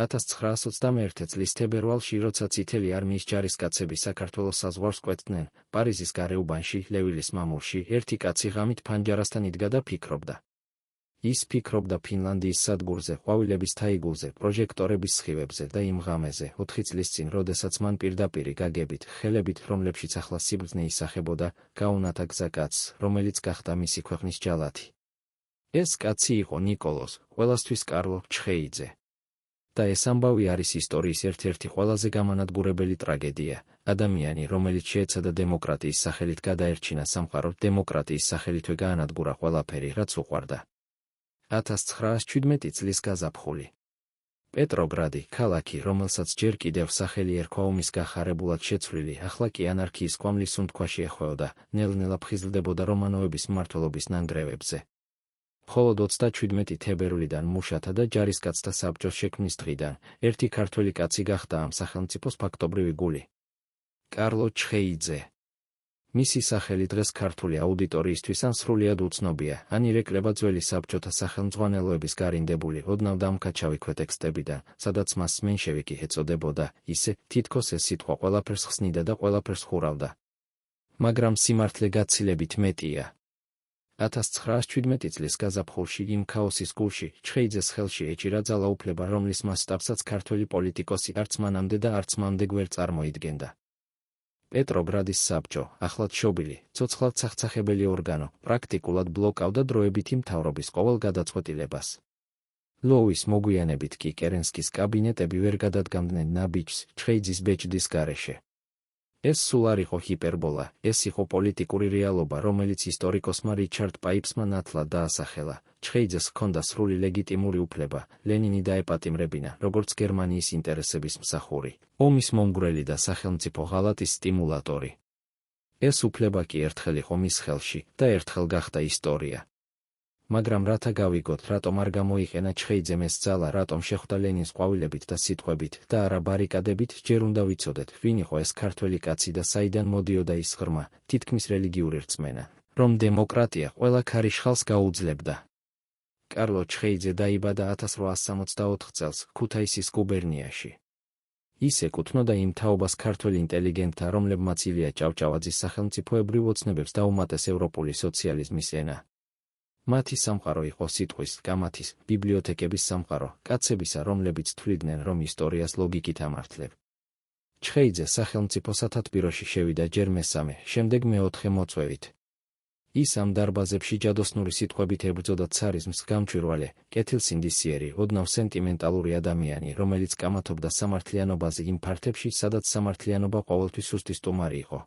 1921 წლის თებერვალში, როცა წითელი არმიის ჯარისკაცები საქართველოს საზღვარს კვეთდნენ, პარიზის გარეუბანში, ლევილის მამულში, ერთი კაცი ღამით ფანჯარასთან იდგა და ფიქრობდა. ის ფიქრობდა ფინლანდიის სადგურზე, ყვავილების თაიგულზე, პროჟექტორების სხივებზე და იმ ღამეზე, 4 წლის წინ, როდესაც მან პირდაპირი გაგებით, ხელებით, რომლებშიც ახლა სიბრძნე ისახებოდა, გაუნათა გზა კაცს, რომელიც გახდა მისი ქვეყნის ჯალათი. ეს კაცი იყო ნიკოლოზ, ყველასთვის კარლო ჩხეიძე. და ეს ამბავი არის ისტორიის ერთ-ერთი ყველაზე გამანადგურებელი ტრაგედია. ადამიანი, რომელიც შეეცადა დემოკრატიის სახელით გადაერჩინა სამყარო, დემოკრატიის სახელითვე გაანადგურა ყველაფერი, რაც უყვარდა. 1917 წლის გაზაფხული. პეტროგრადი, ქალაქი, რომელსაც ჯერ კიდევ სახელი ერქვა ომის გახარებულად შეცვლილი, ახლა კი ანარქიის კვამლის სუნთქვაში ეხვეოდა, ნელ-ნელა ფხიზლდებოდა რომანოვების მმართველობის ნანგრევებზე. მხოლოდ 27 თებერვლიდან მუშათა და ჯარისკაცთა საბჭოს შექმნის დღიდან, ერთი ქართველი კაცი გახდა ამ სახელმწიფოს ფაქტობრივი გული. კარლო ჩხეიძე. მისი სახელი დღეს ქართული აუდიტორიისთვის ან სრულიად უცნობია, ან ირეკლება ძველი საბჭოთა სახელმძღვანელოების გარინდებული, ოდნავ დამკაჩავი ქვეტექსტებიდან, სადაც მას მენშევიკი ეწოდებოდა, ისე, თითქოს ეს სიტყვა ყველაფერს ხსნიდა და ყველაფერს ხურავდა. მაგრამ სიმართლე გაცილებით მეტია. 1917 წლის გაზაფხულში, იმ ქაოსის გულში, ჩხეიძეს ხელში ეჭირა ძალაუფლება, რომლის მასშტაბსაც ქართველი პოლიტიკოსი არც მანამდე და არც მამდეგ ვერ წარმოიდგენდა. პეტროგრადის საბჭო, ახლად შობილი, ცოცხლად სახცახებელი ორგანო, პრაქტიკულად ბლოკავდა დროებითი მთავრობის ყოველ გადაწყვეტილებას. ლოვის მოგვიანებით კი კერენსკის კაბინეტები ვერ გადადგამდნენ ნაბიჯს ჩხეიძის ბეჭდის გარეშე. ეს სულ არ იყო ჰიპერბოლა, ეს იყო პოლიტიკური რეალობა, რომელიც ისტორიკოსმა რიჩარდ პაიპსმა ნათლად დაასახელა. ჩხეიძეს ჰქონდა სრული ლეგიტიმური უფლება, ლენინი დაეპატიმრებინა, როგორც გერმანიის ინტერესების მსახური, ომის მომგვრელი და სახელმწიფო ღალატის სტიმულატორი. ეს უფლება კი ერთხელ იყო მის ხელში და ერთხელ გახდა ისტორია. მაგრამ რათა გავიგოთ, რატომ არ გამოიყენა ჩხეიძემ ეს ძალა, რატომ შეხვდა ლენინს ყვავილებით და სიტყვებით და არა ბარიკადებით, ჯერ უნდა ვიცოდეთ, ვინ იყო ეს ქართველი კაცი და საიდან მოდიოდა ის ღრმა, თითქმის რელიგიური რწმენა, რომ დემოკრატია ყველა ქარიშხალს გაუძლებდა. კარლო ჩხეიძე დაიბადა 1864 წელს, ქუთაისის გუბერნიაში. ის ეკუთვნოდა იმ თაობას ქართველ ინტელიგენტთა, რომლებმაც ილია ჭავჭავაძის სახელმწიფოებრივ ოცნებებს დაუმატეს ევროპული სოციალიზმის ენა. მათი სამყარო იყო სიტყვის, გამათის, ბიბლიოთეკების სამყარო, კაცებისა, რომლებიც თვლიდნენ, რომ ისტორიას ლოგიკით ამართლებ. ჩხეიძე სახელმწიფო სათათბიროში შევიდა ჯერ მესამე, შემდეგ მეოთხე მოწვევით. ის ამ დარბაზებში ჯადოსნური სიტყვებით ებრძოდა ცარიზმს, გამჭვირვალე, კეთილსინდისიერი, ოდნავ სენტიმენტალური ადამიანი, რომელიც კამათობდა სამართლიანობაზე იმ ფართებში, სადაც სამართლიანობა ყოველთვის სუსტი სტუმარი იყო.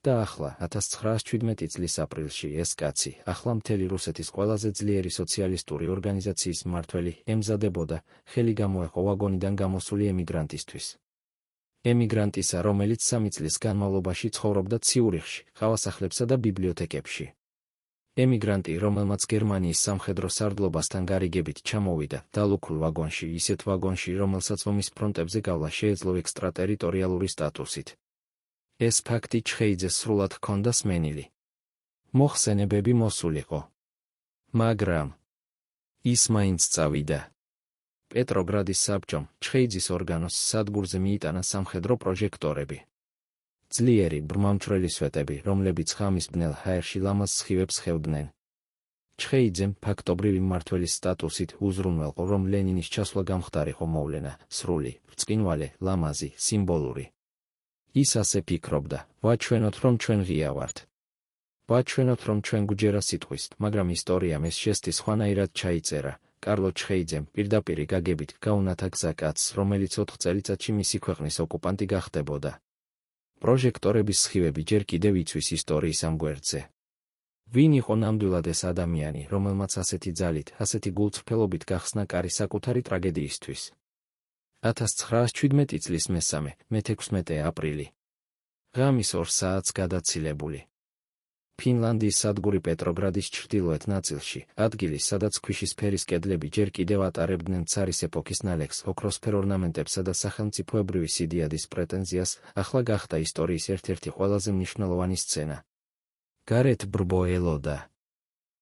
და ახლა, 1917 წლის აპრილში, ეს კაცი, ახლა მთელი რუსეთის ყველაზე ძლიერი სოციალისტური ორგანიზაციის მმართველი, ემზადებოდა, ხელი გამოეხო ვაგონიდან გამოსული ემიგრანტისთვის. ემიგრანტისა, რომელიც 3 წლის განმავლობაში ცხოვრობდა ციურიხში, ხავასახლებსა და ბიბლიოთეკებში. ემიგრანტი, რომელმაც გერმანიის სამხედრო სარდლობასთან გარიგებით ჩამოვიდა, დალუქულ ვაგონში, ისეთ ვაგონში, რომელსაც ომის ფრონტებზე გავლა შეეძლო ექსტრატერიტორიალური სტატუსით. ეს ფაქტი ჩხეიძეს სრულად ჰქონდა სმენილი. მოხსენებები მოსულიყო. მაგრამ ის მაინც წავიდა. პეტროგრადის საბჭომ, ჩხეიძის ორგანოს სადგურზე მიიტანა სამხედრო პროჟექტორები. ძლიერი, ბრმამჭრელი სვეტები, რომლებიც ღამის ბნელ ჰაერში ლამაზ სხივებს ხევდნენ. ჩხეიძემ ფაქტობრივი მმართველის სტატუსით უზრუნველყო, რომ ლენინის ჩასვლა გამხდარიყო მოვლენა, სრული, ბრწყინვალე, ლამაზი, სიმბოლური. ის ასე ფიქრობდა, ვაჩვენოთ, რომ ჩვენ ღია ვართ. ვაჩვენოთ, რომ ჩვენ გვჯერა სიტყვის, მაგრამ ისტორიამ ეს ჟესტი სხვანაირად ჩაიწერა. კარლო ჩხეიძემ პირდაპირი გაგებით გაუნათა გზა კაცს, რომელიც 4 წელიწადში მისი ქვეყნის ოკუპანტი გახდებოდა. პროჟექტორების სხივები ჯერ კიდევ იცვის ისტორიის ამ გვერდზე. ვინ იყო ნამდვილად ეს ადამიანი, რომელმაც ასეთი ძალით, ასეთი გულწრფელობით გახსნა კარი საკუთარი ტრაგედიისთვის? 1917 წლის მესამე, მე-16 აპრილი. ღამის 2 საათს გადაცილებული. ფინლანდიის სადგური პეტროგრადის ჩრდილოეთ ნაწილში, ადგილი, სადაც ქვიშის ფერის კედლები ჯერ კიდევ ატარებდნენ ცარის ეპოქის ნალექს, ოქროსფერ ორნამენტებსა და სახელმწიფოებრივი სიდიადის პრეტენზიას, ახლა გახდა ისტორიის ერთ-ერთი ყველაზე მნიშვნელოვანი სცენა. გარეთ ბრბო ელოდა.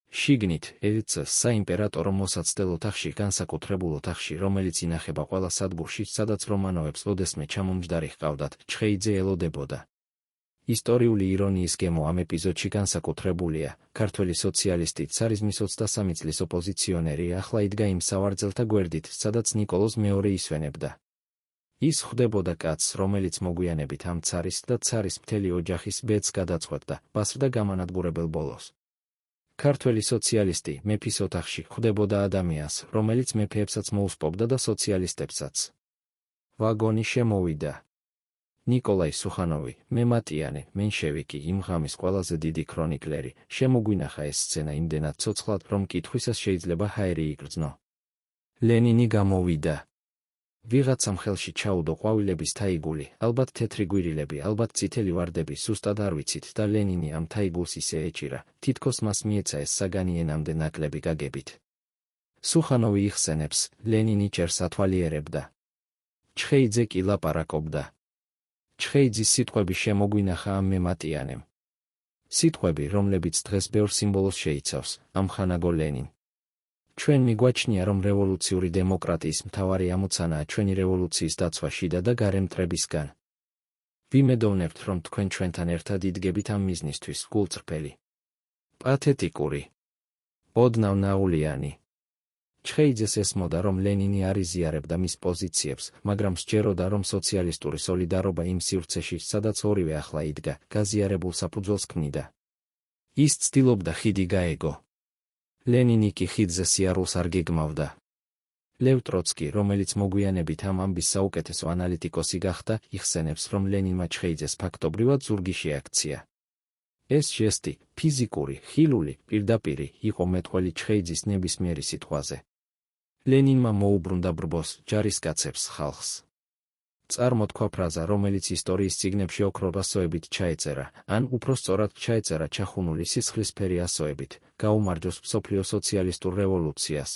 შიგნით, ერთ საიმპერატორო მოსაცდელ ოთახში, განსაკუთრებულ ოთახში, რომელიც ინახება ყველა სადგურში, სადაც რომანოვებს ოდესმე ჩამომჯდარი ჰყავდათ, ჩხეიძე ელოდებოდა. ისტორიული ირონიის გემო ამ ეპიზოდში განსაკუთრებულია. ქართველი სოციალისტი, ცარიზმის 23 წლის ოპოზიციონერი ახლა იდგა იმ სავარძელთა გვერდით, სადაც ნიკოლოზ მეორე ისვენებდა. ის ხვდებოდა კაცს, რომელიც მოგვიანებით ამ ცარის და ცარის მთელი ოჯახის ბედს გადაწყვეტდა, ბასრდა გამანადგურებელ ბოლოს. ქართველი სოციალისტი მეფის ოთახში ხვდებოდა ადამიანს, რომელიც მეფეებსაც მოუსპობდა და სოციალისტებსაც. ვაგონი შემოვიდა. ნიკოლაი სუხანოვი, მემატიანე, მენშევიკი, იმ ღამის ყველაზე დიდი ქრონიკლერი, შემოგვინახა ეს სცენა იმდენად ცოცხლად, რომ კითხვისას შეიძლება ჰაერი იგრძნო. ლენინი გამოვიდა. ვიღაცამ ხელში ჩაუდო ყვავილების თაიგული, ალბათ თეთრი გვირილები, ალბათ წითელი ვარდები, სუსტად არ ვიცით და ლენინი ამ თაიგულს ისე ეჭირა, თითქოს მას მიეცა ეს საგანი ენამდე ნაკლები გაგებით. სუხანოვი იხსენებს, ლენინი ჭერს ათვალიერებდა. ჩხეიძე კი ლაპარაკობდა. ჩხეიძის სიტყვები შემოგვინახა ამ მემატიანემ. სიტყვები, რომლებიც დღეს ბევრ სიმბოლოს შეიცავს, ამხანაგო ლენინ. ჩვენ მიგვაჩნია, რომ რევოლუციური დემოკრატიის მთავარი ამოცანაა ჩვენი რევოლუციის დაცვა შიდა და გარე მტრებისგან. ვიმედოვნებთ, რომ თქვენ ჩვენთან ერთად იდგებით ამ მიზნისთვის, გულწრფელი, პათეტიკური, ოდნავ ნაულიანი. ჩხეიძეს ესმოდა, რომ ლენინი არ იზიარებდა მის პოზიციებს, მაგრამ სჯეროდა, რომ სოციალისტური სოლიდარობა იმ სივრცეში, სადაც ორივე ახლა იდგა, გაზიარებულ საფუძველს ქმნიდა. ის ცდილობდა ხიდი გაეგო. ლენინი კი ხიდზე სიარულს არ გეგმავდა. ლევ ტროცკი, რომელიც მოგვიანებით ამ ამბის საუკეთესო ანალიტიკოსი გახდა, იხსენებს, რომ ლენინმა ჩხეიძეს ფაქტობრივად ზურგი შეაქცია. ეს ჟესტი, ფიზიკური, ხილული, პირდაპირი, იყო მეტყველი ჩხეიძის ნებისმიერი სიტყვაზე. ლენინმა მოუბრუნდა ბრბოს, ჯარისკაცებს, ხალხს. წარმოთქვა ფრაზა, რომელიც ისტორიის წიგნებში ოქროს ასოებით ჩაეწერა, ან უფრო სწორად ჩაეწერა ჩახუნული სისხლისფერი ასოებით, გაუმარჯოს მსოფლიო სოციალისტურ რევოლუციას.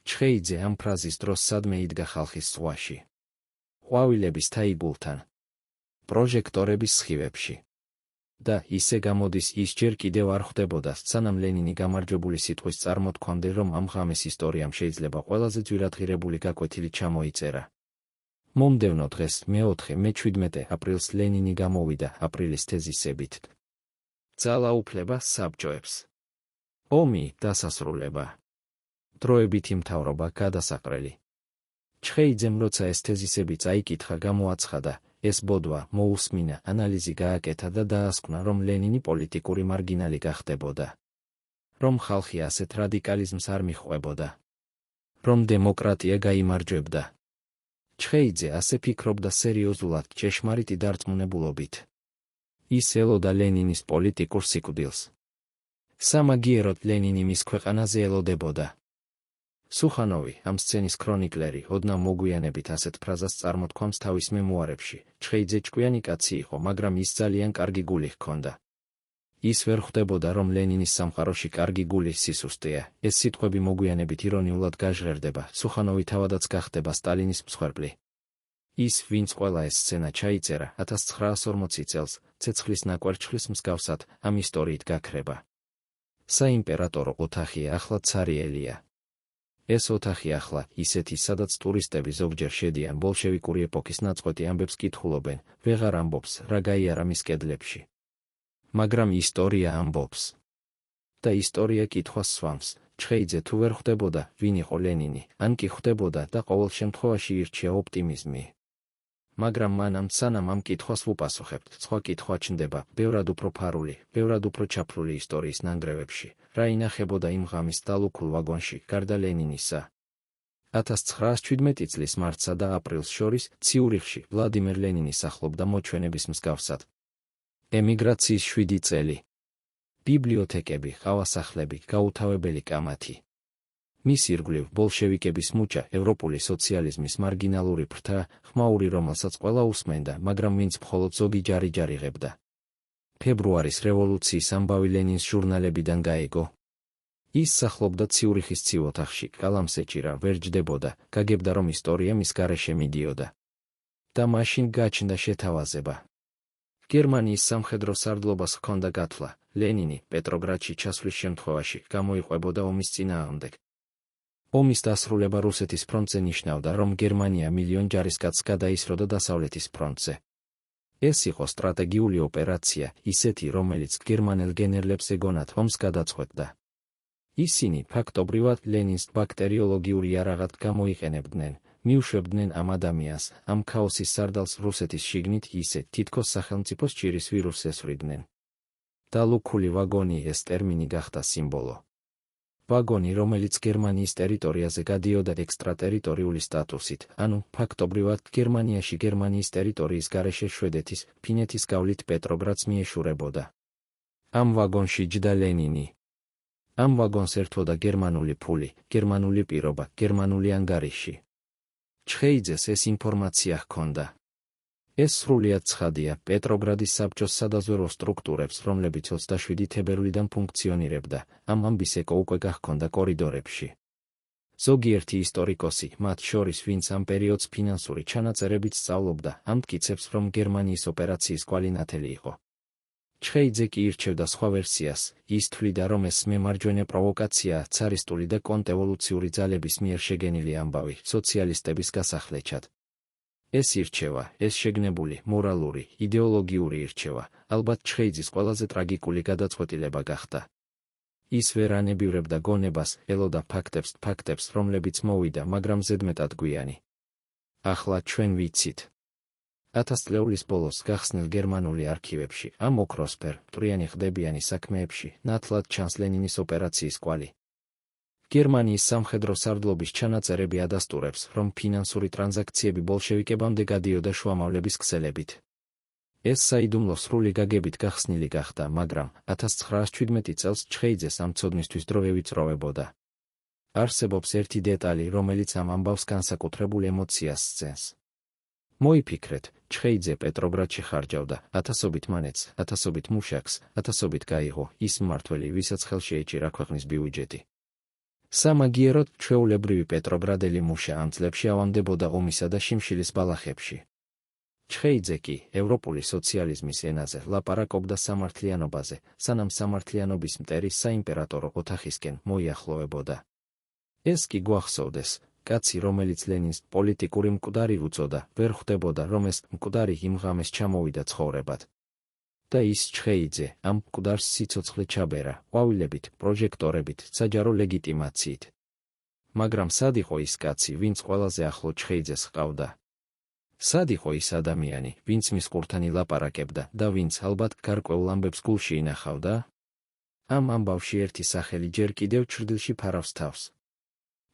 ჩხეიძე ამ ფრაზის დროს სადმე იდგა ხალხის ზღვაში. ყვავილების თაიგულთან. პროჟექტორების სხივებში. და ისე გამოდის ის ჯერ კიდევ არ ხვდებოდა, სანამ ლენინი გამარჯვებული სიტყვის წარმოთქვამდე, რომ ამ ღამის ისტორიამ შეიძლება ყველაზე ძვირადღირებული გაკვეთილი ჩამოიწერა. მომდევნო დღეს, მე-17 აპრილს ლენინი გამოვიდა აპრილის თეზისებით. ძალაუფლება საბჭოებს. ომი დასასრულება. დროებითი მთავრობა გადასაყრელი. ჩხეიძემ როცა ეს თეზისები წაიკითხა, გამოაცხადა, ეს ბოდვა, მოусმინა, ანალიზი გააკეთა და დაასკვნა, რომ ლენინი პოლიტიკური მარგინალი გახდებოდა. რომ ხალხი ასეთ რადიკალიზმს არ მიჰყვებოდა. რომ დემოკრატია გაიმარჯვებდა. ჩხეიძე ასე ფიქრობდა სერიოზულად, ჭეშმარიტი დარწმუნებულობით. ის ელოდა ლენინის პოლიტიკურ სიკვდილს. სამაგიეროდ ლენინი მის ქვეყანაზე ელოდებოდა. სუხანოვი, ამ სცენის ქრონიკლერი, ოდნავ მოგვიანებით ასეთ ფრაზას წარმოთქვამს თავის მემუარებში. ჩხეიძე ჭკვიანი კაცი იყო, მაგრამ ის ძალიან კარგი გული ჰქონდა. ის ვერ ხვდებოდა, რომ ლენინის სამყაროში კარგი გული სისუსტეა. ეს სიტყვები მოგვიანებით ირონიულად გაჟღერდება. სუხანოვი თავადაც გახდება სტალინის მსხვერპლი. ის, ვინც ყველა ეს სცენა ჩაიწერა 1940 წელს, ცეცხლის ნაკვერჩხლის მსგავსად, ამ ისტორიით გაქრება. საიმპერატორო ოთახი ახლა ცარიელია. ეს ოთახი ახლა ისეთი, სადაც ტურისტები ზოგჯერ შედიან ბოლშევიკური ეპოქის ნაწყვეტი ამბებს კითხულობენ, ვეღარ ამბობს, რა გაიარა მის კედლებში. მაგრამ ისტორია ამბობს. და ისტორია კითხვას სვამს. ჩხეიძე თუ ვერ ხვდებოდა, ვინ იყო ლენინი, ან კი ხვდებოდა და ყოველ შემთხვევაში ირჩია ოპტიმიზმი. მაგრამ მანამ სანამ ამ კითხვას ვუპასუხებთ, სხვა კითხვა ჩნდება, ბევრად უფრო ფარული, ბევრად უფრო ჩაფლული ისტორიის ნანგრევებში, რა ინახებოდა იმ ღამის დალუქულ ვაგონში, გარდა ლენინისა. 1917 წლის მარტსა და აპრილს შორის ციურიხში ვლადიმერ ლენინი სახლობდა მოჩვენების მსგავსად. ემიგრაციის 7 წელი. ბიბლიოთეკები, ყავასახლები, გაუთავებელი კამათი. მის ირგვლივ ბოლშევიკების მუჭა, ევროპული სოციალიზმის მარგინალური ფრთა, ხმაური, რომელსაც ყველა უსმენდა, მაგრამ ვინც მხოლოდ ზოგი ჯარი იღებდა. ფებრუარის რევოლუციის ამბავი ლენინს ჟურნალებიდან გაეგო. ის სახლობდა ციურიხის ცივ ოთახში, კალამს ეჭირა, ვერ ჯდებოდა, გაგებდა, რომ ისტორია მის გარეშე მიდიოდა. და მაშინ გაჩნდა შეთავაზება. გერმანიის სამხედრო სარდლობას ჰქონდა გათვლა, ლენინი პეტროგრადში ჩასვლის შემთხვევაში გამოიყვებოდა ომის წინააღმდეგ. ომის დასრულება რუსეთის ფრონტზე ნიშნავდა, რომ გერმანია მილიონ ჯარისკაცს გადაისროდა დასავლეთის ფრონტზე. ეს იყო სტრატეგიული ოპერაცია, ისეთი, რომელიც გერმანელ გენერლებს ეგონათ ომს გადაწყვეტდა. ისინი ფაქტობრივად ლენინს ბაქტერიოლოგიური იარაღად გამოიყენებდნენ, მიუშვებდნენ ამ ადამიანს, ამ ქაოსის სარდალს რუსეთის შიგნით ისე, თითქოს სახელმწიფოს ჭირის ვირუსს ესვრიდნენ. დალუქული ვაგონი ეს ტერმინი გახდა სიმბოლო. ვაგონი, რომელიც გერმანიის ტერიტორიაზე გადიოდა ექსტრატერიტორიული სტატუსით, ანუ ფაქტობრივად გერმანიაში გერმანიის ტერიტორიის გარეშე შვედეთის, ფინეთის გავლით პეტროგრადს მიეშურებოდა. ამ ვაგონში ჯდა ლენინი. ამ ვაგონს ერთვოდა გერმანული ფული, გერმანული პირობა, გერმანული ანგარიში. ჩხეიძეს ეს ინფორმაცია ჰქონდა. ეს სრულიად ცხადია პეტროგრადის საბჭოს სადაზვერვო სტრუქტურებს, რომლებიც 27 თებერვლიდან ფუნქციონირებდა, ამ ამბის ეკო უკვე გაჰქონდა კორიდორებში. ზოგიერთი ისტორიკოსი, მათ შორის ვინც ამ პერიოდს ფინანსური ჩანაწერებით სწავლობდა, ამტკიცებს, რომ გერმანიის ოპერაციის კვალი ნათელი იყო. ჩხეიძე კი ირჩევდა სხვა ვერსიას, ის თვლიდა, რომ ეს მემარჯვენე პროვოკაციაა ცარისტული და კონტრევოლუციური ძალების მიერ შეგენილი ამბავი სოციალისტების გასახლეჩად. ეს ირჩევა, ეს შეგნებული, მორალური, იდეოლოგიური ირჩევა, ალბათ ჩხეიძის ყველაზე ტრაგიკული გადაწყვეტილება გახდა. ის ვერ ანებივრებდა გონებას, ელოდა ფაქტებს, რომლებიც მოვიდა, მაგრამ ზედმეტად გვიანი. ახლა ჩვენ ვიცით. 1000 წლეულის ბოლოს გახსნილ გერმანული არქივებში, ამ ოქროსფერ, მტვრიანი ხდებიანი საქმეებში, ნათლად ჩანს ლენინის ოპერაციის კვალი. გერმანიის სამხედრო სარდლობის ჩანაწერები ადასტურებს, რომ ფინანსური ტრანზაქციები ბოლშევიკებამდე გადიოდა შუამავლების ქსელებით. ეს საიდუმლო სრული გაგებით გახსნილი გახდა, მაგრამ 1917 წელს ჩხეიძეს ამ ცოდნისთვის დრო ევიწროვებოდა. არსებობს ერთი დეტალი, რომელიც ამ ამბავს განსაკუთრებულ ემოციას სცემს. მოიფიქრეთ, ჩხეიძე პეტროგრადში ხარჯავდა ათასობით მონეტს, ათასობით მუშაკს, ათასობით გაიღო ის მმართველი, ვისაც ხელში ეჭირა ქვეყნის ბიუჯეტი. სამაგიეროდ ჩვეულებრივი პეტროგრადელი მუშა ამ წლებში ავამდებოდა ომისა და შიმშილის ბალახებში. ჩხეიძე კი ევროპული სოციალიზმის ენაზე ლაპარაკობდა სამართლიანობაზე, სანამ სამართლიანობის მტერი საიმპერატორო ოთახისკენ მოიახლოვებოდა. ეს კი გვახსოვდეს, კაცი, რომელიც ლენინს პოლიტიკური მკვდარი უწოდა, ვერ ხვდებოდა, რომ ეს მკვდარი იმ ღამეს ჩამოვიდა ცხოვრებად. და ის ჩხეიძე ამ მკვდარს სიცოცხლე ჩაბერა, ყვავილებით, პროჟექტორებით, საჯარო ლეგიტიმაციით. მაგრამ სად იყო ის კაცი, ვინც ყველაზე ახლო ჩხეიძეს ჰყავდა? სად იყო ის ადამიანი, ვინც მის ყურთან ილაპარაკებდა და ვინც ალბათ გარკვეულ ამბებს გულში ინახავდა? ამ ამბავში ერთი სახელი ჯერ კიდევ ჩრდილში ფარავს თავს.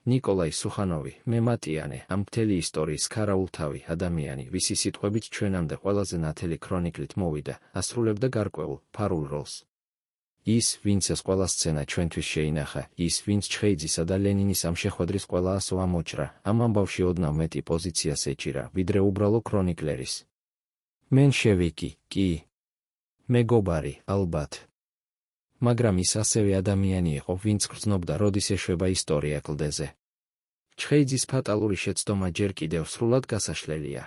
ნიკოლაი სუხანოვი, მემატიანე, ამ მთელი ისტორიის ქარაულთავი ადამიანი, ვისი სიტყვებით ჩვენამდე ყველაზე ნათელი ქრონიკლით მოვიდა, ასრულებდა გარკვეულ, ფარულ როლს. ის, ვინც ეს ყველა სცენა ჩვენთვის შეინახა, ის, ვინც ჩხეიძისა და ლენინის ამ შეხვედრის ყველა ასო ამოჭრა, ამ ამბავში ოდნავ მეტი პოზიციას ეჭირა, ვიდრე უბრალო ქრონიკლერის. მენშევიკი, კი. მეგობარი, ალბათ. მაგრამ ის ასევე ადამიანი იყო, ვინც გრძნობდა, როდის ეშვება ისტორია კლდეზე. ჩხეიძის ფატალური შეცდომა ჯერ კიდევ სრულად გასაშლელია.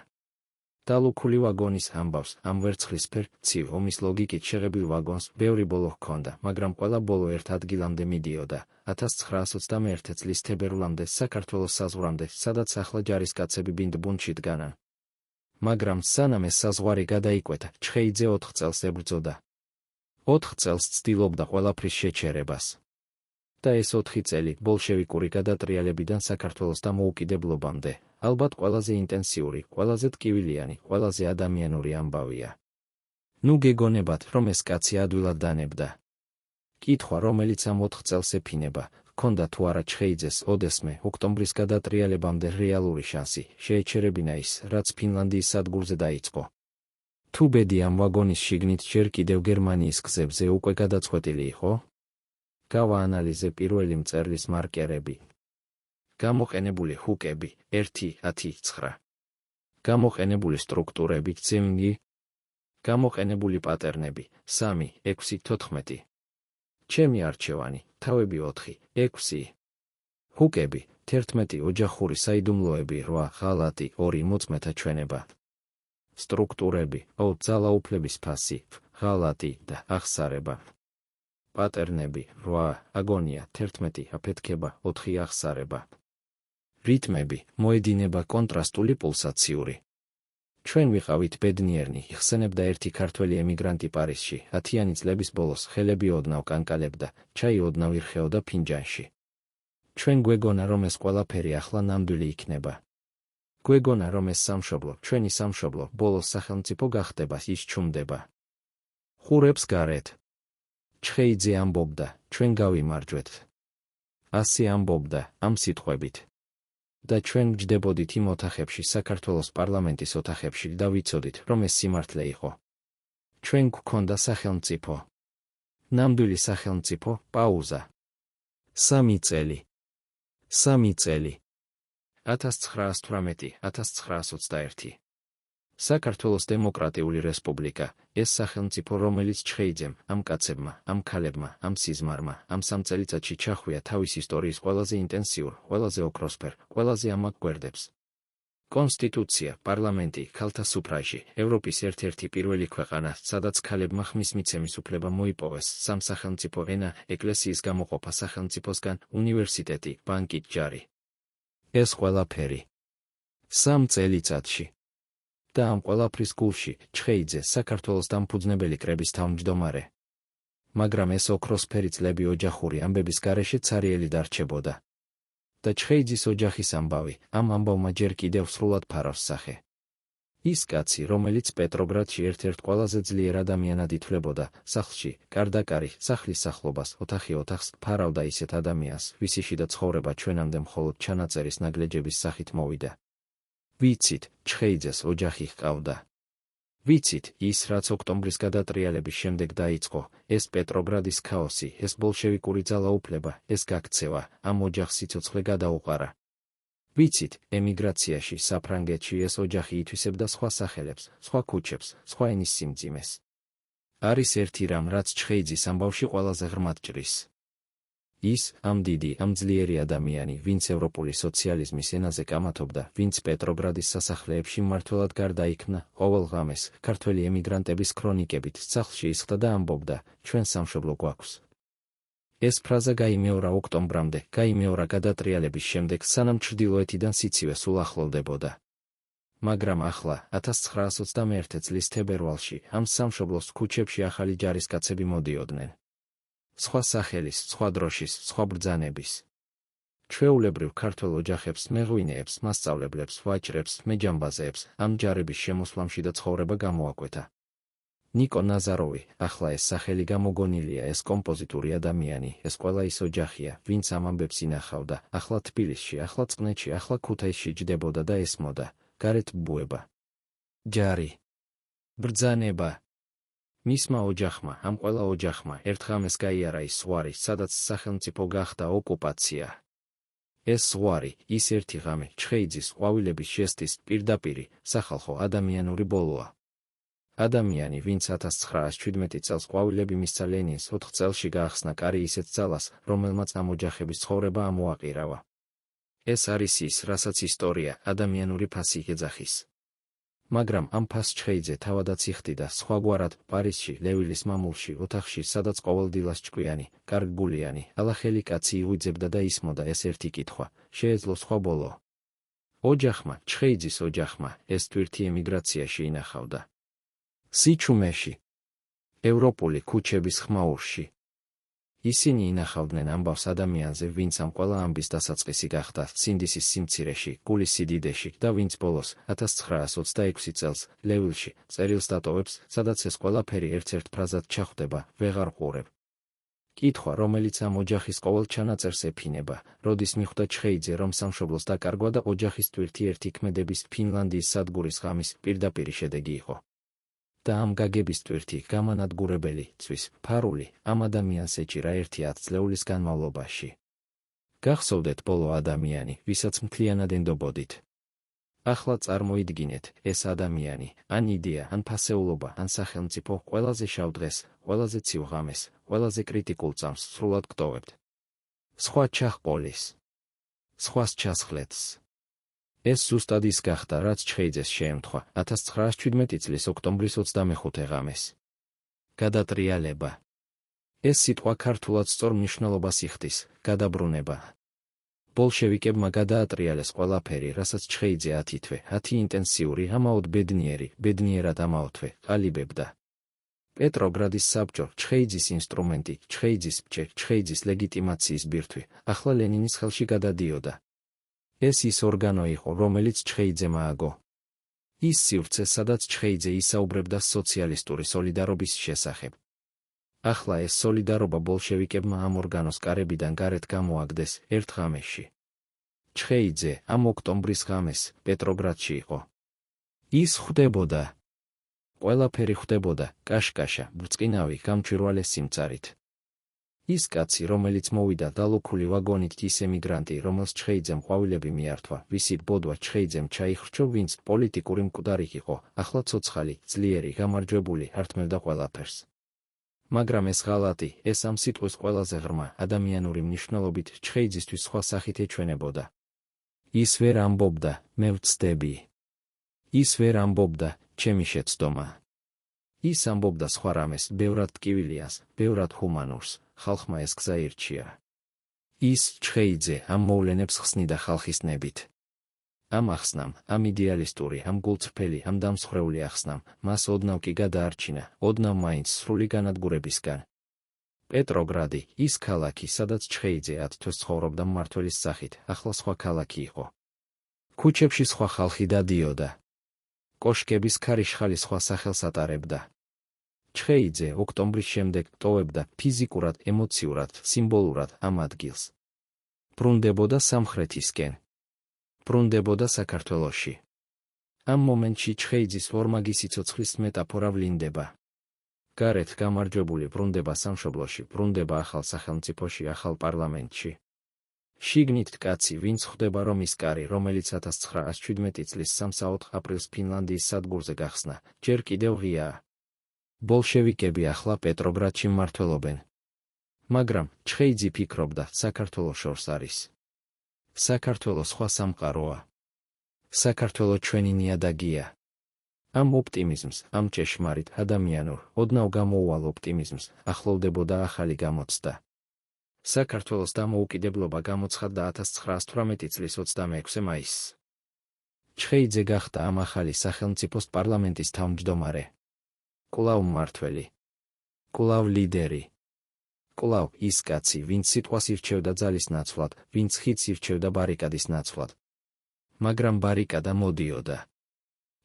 დალუქული ვაგონის ამბავს, ამ ვერცხლისფერ, ცივ ომის ლოგიკით შეღებილ ვაგონს ბევრი ბოლო ჰქონდა, მაგრამ ყველა ბოლო ერთ ადგილამდე მიდიოდა, 1921 წლის თებერვლამდე საქართველოს საზღვრამდე, სადაც ახლა ჯარისკაცები ბინდბუნდში დგანან. მაგრამ სანამ ეს საზღვარი გადაიკვეთა, ჩხეიძე 4 წელს ებრძოდა. 4 წელს ცდილობდა ყველაფრის შეჩერებას. და ეს 4 წელი ბოლშევიკური გადატრიალებიდან საქართველოს დამოუკიდებლობამდე, ალბათ ყველაზე ინტენსიური, ყველაზე ტკივილიანი, ყველაზე ადამიანური ამბავია. ნუ გეგონებათ, რომ ეს კაცი ადვილად დანებდა. კითხვა, რომელიც ამ 4 წელს ეფინება, ჰქონდა თუ არა ჩხეიძეს ოდესმე ოქტომბრის გადატრიალებამდე რეალური შანსი, შეეჩერებინა ის, რაც ფინლანდიის სადგურზე დაიწყო. თუ ბედი ამ ვაგონის შიგნით ჯერ კიდევ გერმანიის გზებზე უკვე გადაწყვეტილი იყო? გავაანალიზე პირველი მწერლის მარკერები. გამოყენებული ჰუკები 1, 10, 9. გამოყენებული სტრუქტურები ძემნი. გამოყენებული პატერნები 3, 6, 14. ჩემი არჩევანი, თავები 4, 6. ჰუკები 11 ოჯახური საიდუმლოები 8 ღალატი 2 მოწმეთა ჩვენება. სტრუქტურები, ძალაუფლების ფასი, ღალატი და აღსარება. პატერნები, 8, აგონია, 11, აფეთქება, 4, აღსარება. რიტმები, მოედინება კონტრასტული პულსაციური. ჩვენ ვიყავით ბედნიერნი, იხსენებდა ერთი ქართველი ემიგრანტი პარიზში, 10-იანი წლების ბოლოს ხელები ოდნავ კანკალებდა, ჩაი ოდნავ ირხეოდა ფინჯანში. ჩვენ გვეგონა, რომ ეს ყველაფერი ახლა ნამდვილი იქნება. გვეგონა, რომ ეს სამშობლო, ჩვენი სამშობლო, ბოლოს სახელმწიფო გახდება, ის ჩუმდება. ხურებს გარეთ. ჩხეიძე ამბობდა, ჩვენ გავიმარჯვეთ. ასე ამბობდა, ამ სიტყვებით. და ჩვენ ვჯდებოდით იმ ოთახებში, საქართველოს პარლამენტის ოთახებში და ვიცოდით, რომ ეს სიმართლე იყო. ჩვენ გვქონდა სახელმწიფო. ნამდვილი სახელმწიფო, პაუზა. 3 წელი. 3 წელი. 1918-1921. საქართველოს დემოკრატიული რესპუბლიკა, ეს სახელმწიფო, რომელიც ჩხეიძემ, ამ კაცებმა, ამ ქალებმა, ამ სიზმარმა, ამ 3 წელიწადში ჩახვია თავის ისტორიის ყველაზე ინტენსიურ, ყველაზე ოქროსფერ, ყველაზე ამაყ გვერდებს. კონსტიტუცია, პარლამენტი, ქალთა სუფრაჟი, ევროპის ერთ-ერთი პირველი ქვეყანა, სადაც ქალებმა ხმის მიცემის უფლება მოიპოვეს, სამსახელმწიფო ენა, ეკლესიის გამოყოფა სახელმწიფოსგან, უნივერსიტეტი, ბანკი, ჯარი. ეს ყველაფერი 3 წელიწადში. და ამ ყველაფრის გულში ჩხეიძე საქართველოს დამფუძნებელი კრების თავმჯდომარე. მაგრამ ეს ოქროსფერი წლები ოჯახური ამბების გარეშე ცარიელი დარჩებოდა. და ჩხეიძის ოჯახის ამბავი, ამ ამბავმა ჯერ კიდევ სრულად ფარავს სახე. ის კაცი, რომელიც პეტროგრადში ერთ-ერთ ყველაზე ძლიერ ადამიანად ითვლებოდა, სახლში, კარდაკარი, სახლის სახლობას, ოთახი ოთახს, ფარავდა ისეთ ადამიანს, ვისი შიდა ცხოვრება ჩვენამდე მხოლოდ ჩანაწერის ნაგლეჯების სახით მოვიდა. ვიცით, ჩხეიძეს ოჯახი ჰყავდა. ვიცით, ის რაც ოქტომბრის გადატრიალების შემდეგ დაიწყო, ეს პეტროგრადის ქაოსი, ეს ბოლშევიკური ძალაუფლება, ეს გაქცევა, ამ ოჯახს სიცოცხლე გადაუყარა. ვიცით, ემიგრაციაში, საფრანგეთში ეს ოჯახი ითვისებდა სხვა სახელებს, სხვა ქუჩებს, სხვა ენის სიმძიმეს. არის ერთი რამ, რაც ჩხეიძის ამბავში ყველაზე ღრმად ჭრის. ის, ამ დიდი, ამ ძლიერი ადამიანი, ვინც ევროპული სოციალიზმის ენაზე კამათობდა, ვინც პეტროგრადის სასახლეებში მმართველად გარდაიქმნა, ყოველ ღამეს, ქართველი ემიგრანტების ქრონიკებით, სახლში ისხდა და ამბობდა, ჩვენ სამშობლო გვაქვს. ეს ფრაზა გაიმეორა ოქტომბრამდე, გაიმეორა გადატრიალების შემდეგ, სანამ ჩრდილოეთიდან სიცივე სულ ახლოვდებოდა. მაგრამ ახლა, 1921 წლის თებერვალში, ამ სამშობლოს ქუჩებში ახალი ჯარისკაცები მოდიოდნენ. სხვა სახელის, სხვა დროშის, სხვა ბრძანების. ჩვეულებრივ ქართველ ოჯახებს, მეღვინეებს, მასწავლებლებს, ვაჭრებს, მეჯამბაზეებს, ამ ჯარების შემოსვლამში და ცხოვრება გამოაკვეთა. ნიკო ნაზაროვი, ახლა ეს სახელი გამოგონილია, ეს კომპოზიტური ადამიანი, ეს ყველა ის ოჯახია, ვინც ამ ამბებს ინახავდა, ახლა თბილისში, ახლა წყნეთში, ახლა ქუთაისში ჯდებოდა და ესმოდა, გარეთ ბუება. ჯარი. ბრძანება. მისმა ოჯახმა, ამ ყველა ოჯახმა, ერთ ღამეს გაიარა ის ზღვარი, სადაც სახელმწიფო გახდა ოკუპაცია. ეს ზღვარი, ის ერთი ღამე, ჩხეიძის ყვავილების ჟესტის, პირდაპირი, სახალხო ადამიანური ბოლოა. ადამიანი, ვინც 1917 წელს ყვავილები მისცა ლენინს, 4 წელში გაახსნა კარი ისეთ ძალას, რომელმაც ამ ოჯახების ცხოვრება ამოაყირავა. ეს არის ის, რასაც ისტორია, ადამიანური ფასი ეძახის. მაგრამ ამ ფასს ჩხეიძე თავადაც იხდიდა სხვაგვარად, პარიზში, ლევილის მამულში, ოთახში, სადაც ყოველდილას ჭკვიანი, კარგგულიანი, ალახელი კაცი იღვიძებდა და ისმოდა ეს ერთი კითხვა, შეეძლო სხვა ბოლო. ოჯახმა, ჩხეიძის ოჯახმა, ეს თვირთი ემიგრაციაში ინახავდა. სიჩუმეში. ევროპული ქუჩების ხმაურში. ისინი ინახავდნენ ამბავს ადამიანზე, ვინც ამ ყველა ამბის დასაწყისი გახდა, სინდისის სიმცირეში, გულის სიდიდეში და ვინც ბოლოს 1926 წელს, ლევილში, წერილს დატოვებს, სადაც ეს ყველაფერი ერთ-ერთ ფრაზად ჩახვდება, ვეღარ ყურებ. კითხვა, რომელიც ამ ოჯახის ყოველ ჩანაწერს ეფინება, როდის მიხვდა ჩხეიძე, რომ სამშობლოს დაკარგვა და ოჯახის თვირთი ერთიქმედების ფინლანდიის სადგურის ღამის პირდაპირი შედეგი იყო. და ამ გაგების თვირთი, გამანადგურებელი, ცვის, ფარული, ამ ადამიანს ეჭირა 1 წლეულის განმავლობაში. გახსოვდეთ ბოლო ადამიანი, ვისაც მთლიანად ენდობოდით. ახლა წარმოიდგინეთ, ეს ადამიანი, ან იდეა, ან ფასეულობა, ან სახელმწიფო, ყველაზე შავ დღეს, ყველაზე ცივ ღამეს, ყველაზე კრიტიკულ წამს სრულად გტოვებთ. სხვა ჩაჰყოლის. სხვას ჩასხლეთს. ეს ზუსტად ის გახდა, რაც ჩხეიძეს შეემთხვა 1917 წლის ოქტომბრის 25 ღამეს. გადატრიალება. ეს სიტყვა ქართულად სწორ მნიშვნელობას იხდის, გადაბრუნება. ბოლშევიკებმა გადაატრიალეს ყველაფერი, რასაც ჩხეიძე 10 თვე, 10 ინტენსიური, ამაოდ ბედნიერად ამაოთვე, ყალიბებდა. პეტროგრადის საბჭო, ჩხეიძის ინსტრუმენტი, ჩხეიძის ფჭე, ჩხეიძის ლეგიტიმაციის ბირთვი, ახლა ლენინის ხელში გადადიოდა. ეს ის ორგანო იყო, რომელიც ჩხეიძემ ააგო. ის სივრცე, სადაც ჩხეიძე ისაუბრებდა სოციალისტური სოლიდარობის შესახებ. ახლა ეს სოლიდარობა ბოლშევიკებმა ამ ორგანოს კარებიდან გარეთ გამოაგდეს ერთ ღამეში. ჩხეიძე ამ ოქტომბრის ღამეს პეტროგრადში იყო. ის ხვდებოდა. ყველაფერი ხვდებოდა, კაშკაშა, ბრწყინავი, გამჭვირვალე სიმწარით. ის კაცი, რომელიც მოვიდა დალუქული ვაგონით, ის ემიგრანტი, რომელს ჩხეიძემ ყვავილები მიართვა, ვისი ბოდვა ჩხეიძემ ჩაიხრჩო, ვინც პოლიტიკური მკვდარი იყო, ახლა ცოცხალი, ძლიერი, გამარჯვებული, ართმევდა ყველაფერს. მაგრამ ეს ღალატი, ეს ამ სიტყვის ყველაზე ღრმა, ადამიანური მნიშვნელობით ჩხეიძისთვის სხვა სახით ეჩვენებოდა. ის ვერ ამბობდა, მე ვცდები. ის ვერ ამბობდა, ჩემი შეცდომა. ის ამბობდა სხვა რამეს, ბევრად ტკივილიას, ბევრად ჰუმანურს, ხალხმა ეს გზა ირჩია. ის ჩხეიძე ამ მოვლენებს ხსნიდა ხალხის ნებით. ამ ახსნამ, ამ იდეალისტური, ამ გულწრფელი, ამ დამსხვრეული ახსნამ, მას ოდნავ კი გადაარჩინა, ოდნავ მაინც სრული განადგურებისგან. პეტროგრადი, ის ქალაქი, სადაც ჩხეიძე 10 თვეს ცხოვრობდა მმართველის სახით, ახლა სხვა ქალაქი იყო. ქუჩებში სხვა ხალხი დადიოდა. კოშკების ქარიშხალი სხვა სახელს ატარებდა. ჩხეიძე ოქტომბრის შემდეგ ტოვებდა ფიზიკურად, ემოციურად, სიმბოლურად ამ ადგილს. ბრუნდებოდა სამხრეთისკენ. ბრუნდებოდა საქართველოში. ამ მომენტში ჩხეიძის ორმაგი სიცოცხლის მეტაფორა ვლინდება. გარეთ გამარჯვებული ბრუნდება სამშობლოში, ბრუნდება ახალ სახელმწიფოში, ახალ პარლამენტში. შიგნით კაცი, ვინც ხვდება რომ ის კარი, რომელიც 1917 წლის 3 აპრილს ფინლანდიის სადგურზე გახსნა, ჯერ კიდევ ღიაა. ბოლშევიკები ახლა პეტროგრადში მმართველობენ. მაგრამ ჩხეიძე ფიქრობდა, საქართველოს შორს არის. საქართველოს სხვა სამყაროა. საქართველო ჩვენი ნიადაგია. ამ ოპტიმიზმს, ამ ჭეშმარიტ, ადამიანურ, ოდნავ გამოუვალ ოპტიმიზმს ახლოვდებოდა ახალი გამოცდა. საქართველოს დამოუკიდებლობა გამოცხადდა 1918 წლის 26 მაისს. ჩხეიძე გახდა ამ ახალი სახელმწიფოს პარლამენტის თავმჯდომარე. კვლავ მმართველი. კვლავ ლიდერი. კვლავ ის კაცი, ვინც სიტყვას ირჩევდა ძალის ნაცვლად, ვინც ხიდს ირჩევდა ბარიკადის ნაცვლად. მაგრამ ბარიკადა მოდიოდა.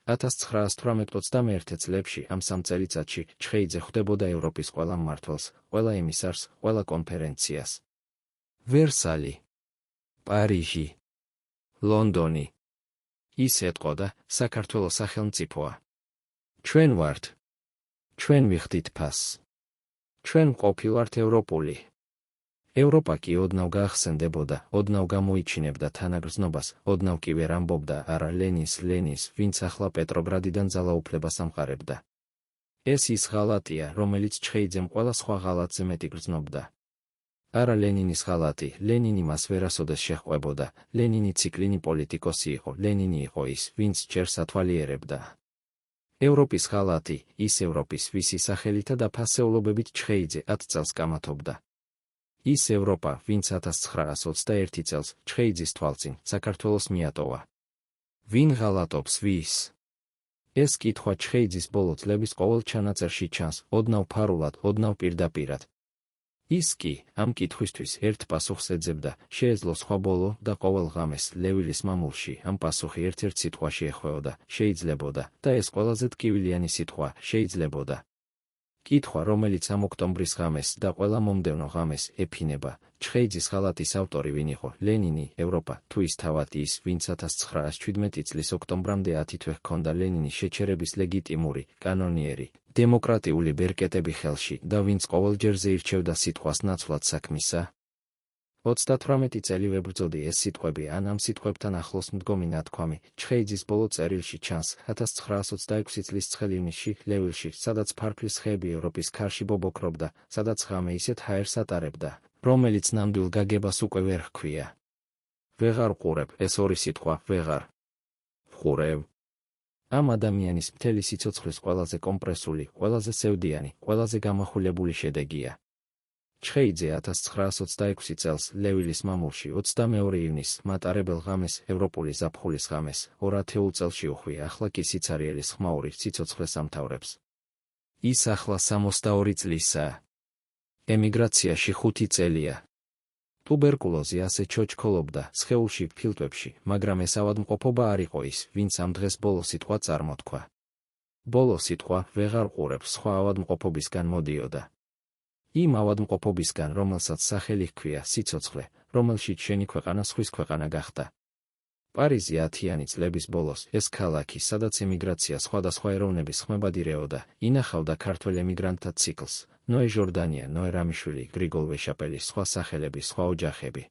1918 წლებში, ამ 3 წელიწადში, ჩხეიძე ხვდებოდა ევროპის ყველა მმართველს, ყველა ემისარს, ყველა კონფერენციას. ვერსალი, პარიჟი, ლონდონი. ის ეტყოდა, საქართველოს სახელმწიფოა. ჩვენ ვართ. ჩვენ ვიხდით ფასს. ჩვენ ყოფილვართ ევროპული. ევროპა კი ოდნავ გაახსენდებოდა, ოდნავ გამოიჩინებდა თანაგრძნობას, ოდნავ კი ვერ ამბობდა არა ლენინს, ვინც ახლა პეტროგრადიდან ძალაუფლებას ამყარებდა. ეს ის ღალატია, რომელიც ჩხეიძემ ყველა სხვა ღალატზე მეტი გრძნობდა. არა ლენინის ღალატი, ლენინი მას ვერასოდეს შეჰყვებოდა, ლენინი ციკლინი პოლიტიკოსი იყო, ლენინი იყო ის, ვინც ჯერს ათვალიერებდა. ევროპის ღალატი, ის ევროპის, ვისი სახელითა და ფასეულობებით ჩხეიძე 10 წელს კამათობდა. ის ევროპა, ვინც 1921 წელს, ჩხეიძის თვალწინ, საქართველოს მიატოვა. ვინ ღალატობს ვის? ეს კითხვა ჩხეიძის ბოლო წლების ყოველ ჩანაწერში ჩანს, ოდნავ ფარულად, ოდნავ პირდაპირად. ის კი, ამ კითხვისთვის ერთ პასუხს ეძებდა, შეეძლო სხვა ბოლო და ყოველ ღამეს, ლევილის მამულში, ამ პასუხი ერთ-ერთ სიტყვაში ეხვეოდა, შეიძლებოდა, და ეს ყველაზე ტკივილიანი სიტყვა, შეიძლებოდა. კითხვა, რომელიც ამ ოქტომბრის ღამეს და ყველა მომდევნო ღამეს ეფინება, ჩხეიძის ღალატის ავტორი ვინ იყო, ლენინი, ევროპა, თუ ის თავად ის, ვინც 1917 წლის ოქტომბრამდე 10 თვე ჰქონდა ლენინის შეჩერების ლეგიტიმური, კანონიერი, დემოკრატიული ბერკეტები ხელში და ვინც ყოველჯერზე ირჩევდა სიტყვას ნაცვლად საქმისა. 38 წელი ვებრძოდი ეს სიტყვები ან ამ სიტყვებთან ახლოს მდგომი ნათქვამი, ჩხეიძის ბოლო წერილში ჩანს 1926 წლის ცხელ ივნისში, ლევილში, სადაც ფარფლის ხეები ევროპის ქარში ბობოქრობდა, სადაც ღამე ისეთ ჰაერს ატარებდა, რომელიც ნამდვილ გაგებას უკვე ვერ ჰქვია. ვეღარ ვყურებ, ეს ორი სიტყვა, ვეღარ. ხურევ. ამ ადამიანის მთელი სიცოცხლის ყველაზე კომპრესული, ყველაზე სევდიანი, ყველაზე გამახვილებული შედეგია. ჩხეიძე 1926 წელს ლევილის მამულში 22 ივნისს მატარებელ ღამეს ევროპული ზაფხულის ღამეს 2 ათეულ წელში უხვია ახლა კი სიცარიელის ხმაური სიცოცხლეს ამთავრებს. ის ახლა 62 წლისაა. ემიგრაციაში 5 წელია. ტუბერკულოზი ასე ჩოჩქოლობდა სხეულში ფილტვებში, მაგრამ ეს ავადმყოფობა არ იყო ის, ვინც ამ დღეს ბოლო სიტყვა წარმოთქვა. ბოლო სიტყვა ვეღარ ყურებს სხვა ავადმყოფობისგან მოდიოდა. იმ ავადმყოფობისგან, რომელსაც სახელი ჰქვია სიცოცხლე, რომელშიც შენი ქვეყანა სხვის ქვეყანა გახდა. პარიზი 10-იანი წლების ბოლოს ეს ქალაქი, სადაც ემიგრაცია სხვადასხვა ეროვნების ხმებადირეოდა, ინახავდა ქართველ ემიგრანტთა ციკლს. ნოე ჟორდანია, ნოე რამიშვილი, გრიგოლ ვეშაპელი, სხვა სახელები, სხვა ოჯახები.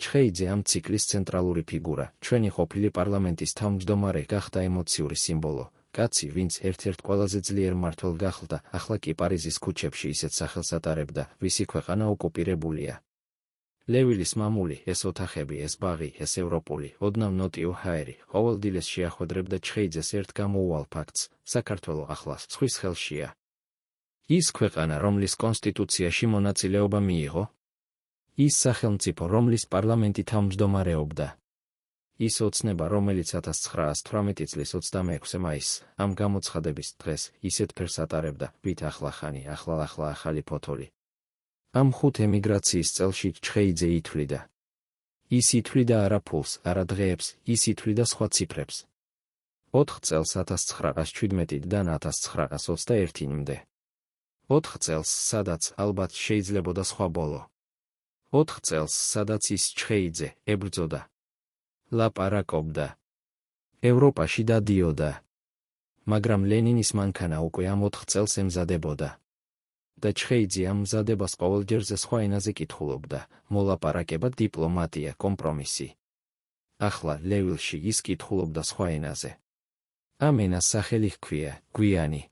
ჩხეიძე ამ ციკლის ცენტრალური ფიგურა, ჩვენი ყოფილი პარლამენტის თავმჯდომარე გახდა ემოციური სიმბოლო. კაცი, ვინც ერთ-ერთ ყველაზე ძლიერ მმართველ გახლდა, ახლა კი პარიზის ქუჩებში ისეთ სახელს ატარებდა, ვისი ქვეყანა ოკუპირებულია. ლევილის მამული, ეს ოთახები, ეს ბაღი, ეს ევროპული, ოდნავ ნოტიო ჰაერი, ყოველდილეს შეახვედრებდა ჩხეიძეს ერთ გამოუვალ ფაქტს: საქართველო ახლა სხვის ხელშია. ის ქვეყანა, რომლის კონსტიტუციაში მონაწილეობა მიიღო? ის სახელმწიფო, რომლის პარლამენტი თავმჯდომარეობდა? ის ოცნება, რომელიც 1918 წლის 26 მაისს, ამ გამოცხადების დღეს, ისეთ ფერს ატარებდა, ვით ახლახანი, ახლა ახალი ფოთოლი. ამ 5 ემიგრაციის წელში ჩხეიძე ითვლიდა. ის ითვლიდა არა ფულს, არა დღეებს, ის ითვლიდა სხვა ციფრებს. 4 წელს 1917-დან 1921-მდე. 4 წელს, სადაც ალბათ შეიძლებოდა სხვა ბოლო. 4 წელს, სადაც ის ჩხეიძე ებრძოდა. ლაპარაკობდა. ევროპაში დადიოდა. მაგრამ ლენინის მანქანა უკვე ამ 4 წელს ემზადებოდა. და ჩხეიძე ამ მზადებას ყოველჯერზე სხვა ენაზე კითხულობდა: მოლაპარაკება, დიპლომატია, კომპრომისი. ახლა ლევილში ის კითხულობდა სხვა ენაზე. ამ ენას სახელი ჰქვია გვიანი.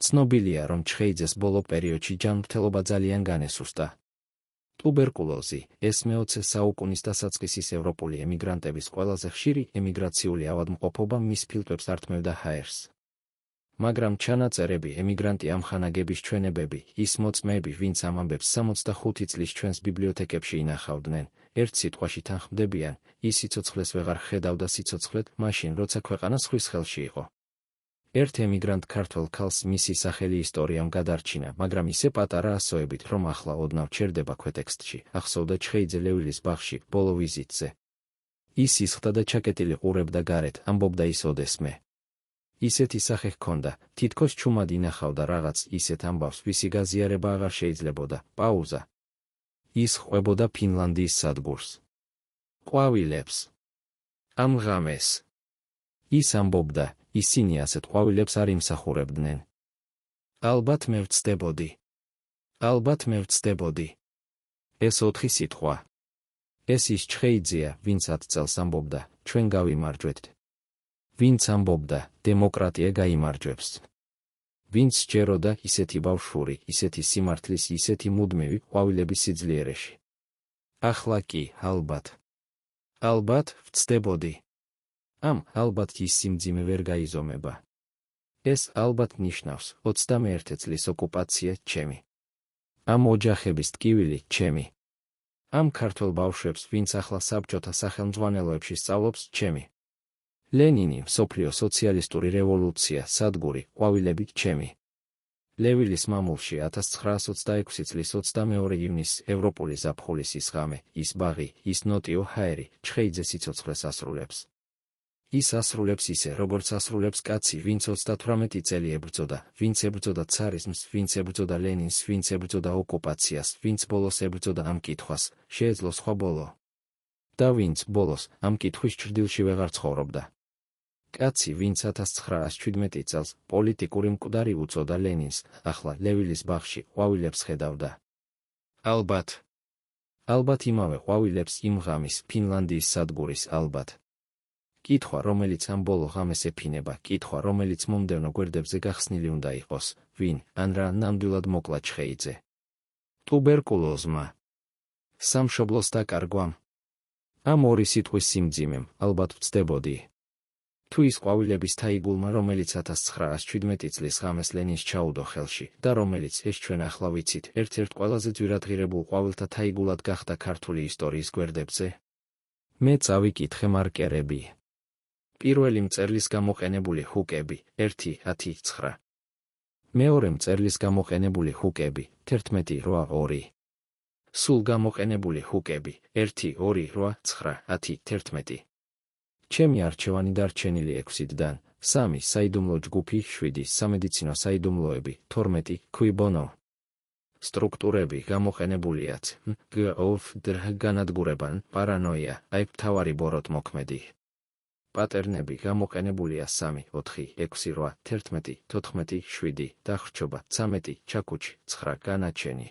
ცნობილია, რომ ჩხეიძეს ბოლო პერიოდში ჯანმრთელობა ძალიან განესუსტა. ტუბერკულოზი, ეს მე-20 საუკუნის დასაწყისის ევროპული ემიგრანტების ყველაზე ხშირი ემიგრაციული ავადმყოფობა მის ფილტვებს ართმევდა ჰაერს. მაგრამ ჩანაწერები, ემიგრანტი ამხანაგების ჩვენებები, ის მოწმეები, ვინც ამ ამბებს 65 წლის ჩვენს ბიბლიოთეკებში ინახავდნენ, ერთ სიტყვაში თანხმდებიან: ის სიცოცხლეს ვეღარ ხედავდა სიცოცხლედ, მაშინ, როცა ქვეყანა სხვის ხელში იყო. ერთ ემიგრანტ ქართველ ქალს მისი სახელი ისტორიამ გადარჩინა, მაგრამ ისე პატარა ასოებით, რომ ახლა ოდნავ ჩერდება ქვეტექსტში. ახსოვდა ჩხეიძე ლევილის ბაღში, ბოლო ვიზიტზე. ის ისხდა და ჩაკეტილი ყურებდა გარეთ, ამბობდა ის ოდესმე. ისეთი სახე ჰქონდა, თითქოს ჩუმად ინახავდა რაღაც ისეთ ამბავს, ვისი გაზიარება აღარ შეიძლებოდა. პაუზა. ის ხვებოდა ფინლანდიის სადგურს. ყვავილებს. ამ ღამეს. ის ამბობდა, ისინი ასეთ ყვავილებს არ იმსახურებდნენ. ალბათ მე ვცდებოდი. ალბათ მე ვცდებოდი. ეს 4 სიტყვა. ეს ის ჩხეიძეა, ვინც 10 წელს ამბობდა, ჩვენ გავიმარჯვეთ. ვინც ამბობდა, დემოკრატია გაიმარჯვებს. ვინც სჯეროდა ისეთი ბავშვური, ისეთი სიმართლის, ისეთი მუდმივი ყვავილების სიძლიერეში. ახლა კი, ალბათ. ალბათ ვცდებოდი. ამ ალბათ ის სიმძიმე ვერ გაიზომება. ეს ალბათ ნიშნავს 21 წლის ოკუპაცია ჩემი. ამ ოჯახების ტკივილი ჩემი. ამ ქართველ ბავშვებს, ვინც ახლა საბჭოთა სახელმძღვანელოებში სწავლობს, ჩემი. ლენინი, მსოფლიო სოციალისტური რევოლუცია, სადგური, ყვავილები ჩემი. ლევილის მამულში 1926 წლის 22 ივნისს ევროპული ზაფხულის ის ღამე, ის ბაღი, ის ნოტიო ჰაერი, ჩხეიძე სიცოცხლეს ასრულებს. ის ასრულებს ისე, როგორც ასრულებს კაცი, ვინც 38 წელი ებრძოდა, ვინც ებრძოდა ცარიზმს, ვინც ებრძოდა ლენინს, ვინც ებრძოდა ოკუპაციას, ვინც ბოლოს ებრძოდა ამ კითხვას, შეეძლო სხვა ბოლო. და ვინც ბოლოს ამ კითხვის ჭრდილში ვეღარ ცხოვრობდა. კაცი, ვინც 1917 წელს პოლიტიკური მკვდარი უწოდა ლენინს, ახლა ლევილის ბაღში ყვავილებს ხედავდა. ალბათ. ალბათ იმავე ყვავილებს იმ ღამის ფინლანდიის სადგურის ალბათ. კითხვა, რომელიც ამ ბოლო ღამეს ეფინება, კითხვა, რომელიც მომდევნო გვერდებზე გახსნილი უნდა იყოს, ვინ, ან რა ნამდვილად მოკლა ჩხეიძე. ტუბერკულოზმა. სამშობლოს დაკარგვამ. ამ 2 სიტყვის სიმძიმემ, ალბათ ვცდებოდი. თუ ის ყვავილების თაიგულმა, რომელიც 1917 წლის ღამეს ლენინს ჩაუდო ხელში და რომელიც, ეს ჩვენ ახლა ვიცით, ერთ-ერთ ყველაზე ძვირადღირებულ ყვავილთა თაიგულად გახდა ქართული ისტორიის გვერდებზე? მე წავიკითხე მარკერები. პირველი მწერლის გამოყენებული ჰუკები 1, 10, 9. მეორე მწერლის გამოყენებული ჰუკები 11, 8, 2. სულ გამოყენებული ჰუკები 1, 2, 8, 9, 10, 11. ჩემი არჩევანი დარჩენილი 6-დან 3 საიდუმლო ჯგუფი, 7 სამედიცინო საიდუმლოები, 12 cui bono. სტრუქტურები გამოყენებულია განადგურებან, პარანოია, აი მთავარი ბოროტმოქმედი. პატერნები გამოყენებულია 3, 4, 6, 8, 11, 14, 7, დახრჩობა, 13, ჩაქუჩი, 9, განაჩენი.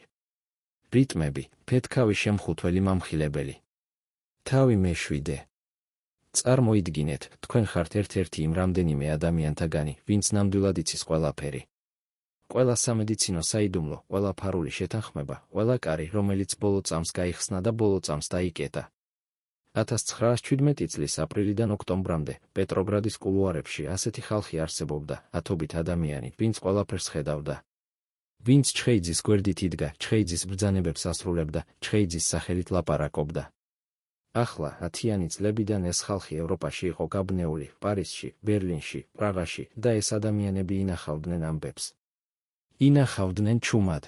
რიტმები, ფეთქავი შემხუთველი მამხილებელი. თავი მეშვიდე. წარმოიდგინეთ, თქვენ ხართ ერთ-ერთი იმ რამდენიმე ადამიანთაგანი, ვინც ნამდვილად იცის ყველაფერი. ყველა სამედიცინო საიდუმლო, ყველა ფარული შეთანხმება, ყველა კარი, რომელიც ბოლო წამს გაიხსნა და ბოლო წამს დაიკეტა. 1917 წლის აპრილიდან ოქტომბრამდე პეტროგრადის კულუარებში ასეთი ხალხი არსებობდა, ათობით ადამიანი, ვინც ყველაფერს ხედავდა. ვინც ჩხეიძის გვერდით იდგა, ჩხეიძის ბრძანებებს ასრულებდა, ჩხეიძის სახელით ლაპარაკობდა. ახლა 10-იანი წლებიდან ეს ხალხი ევროპაში იყო გაბნეული, პარიზში, ბერლინში, პრაღაში და ეს ადამიანები ინახავდნენ ამბებს. ინახავდნენ ჩუმად.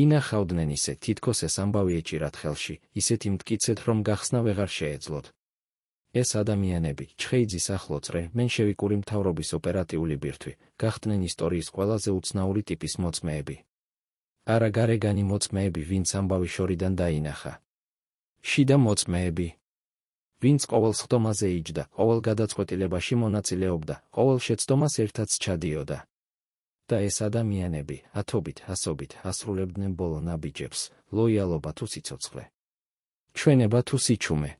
ინახავდნენ ისე, თითქოს ეს ამბავი ეჭირათ ხელში, ისეთი მტკიცეთ, რომ გახსნა ვეღარ შეეძლოთ. ეს ადამიანები, ჩხეიძის ახლოწრე, მენშევიკური მთავრობის ოპერატიული ბირთვი, გახდნენ ისტორიის ყველაზე უცნაური ტიპის მოწმეები. არა გარეგანი მოწმეები, ვინც ამბავი შორიდან დაინახა. შიდა მოწმეები, ვინც ყოველ სხდომაზე იჯდა, ყოველ გადაწყვეტილებაში მონაწილეობდა, ყოველ შეცდომას ერთად ჩადიოდა. და ეს ადამიანები, ათობით, ასობით, ასრულებდნენ ბოლო ნაბიჯებს, ლოიალობა თუ სიცოცხლე. ჩვენება თუ სიჩუმე.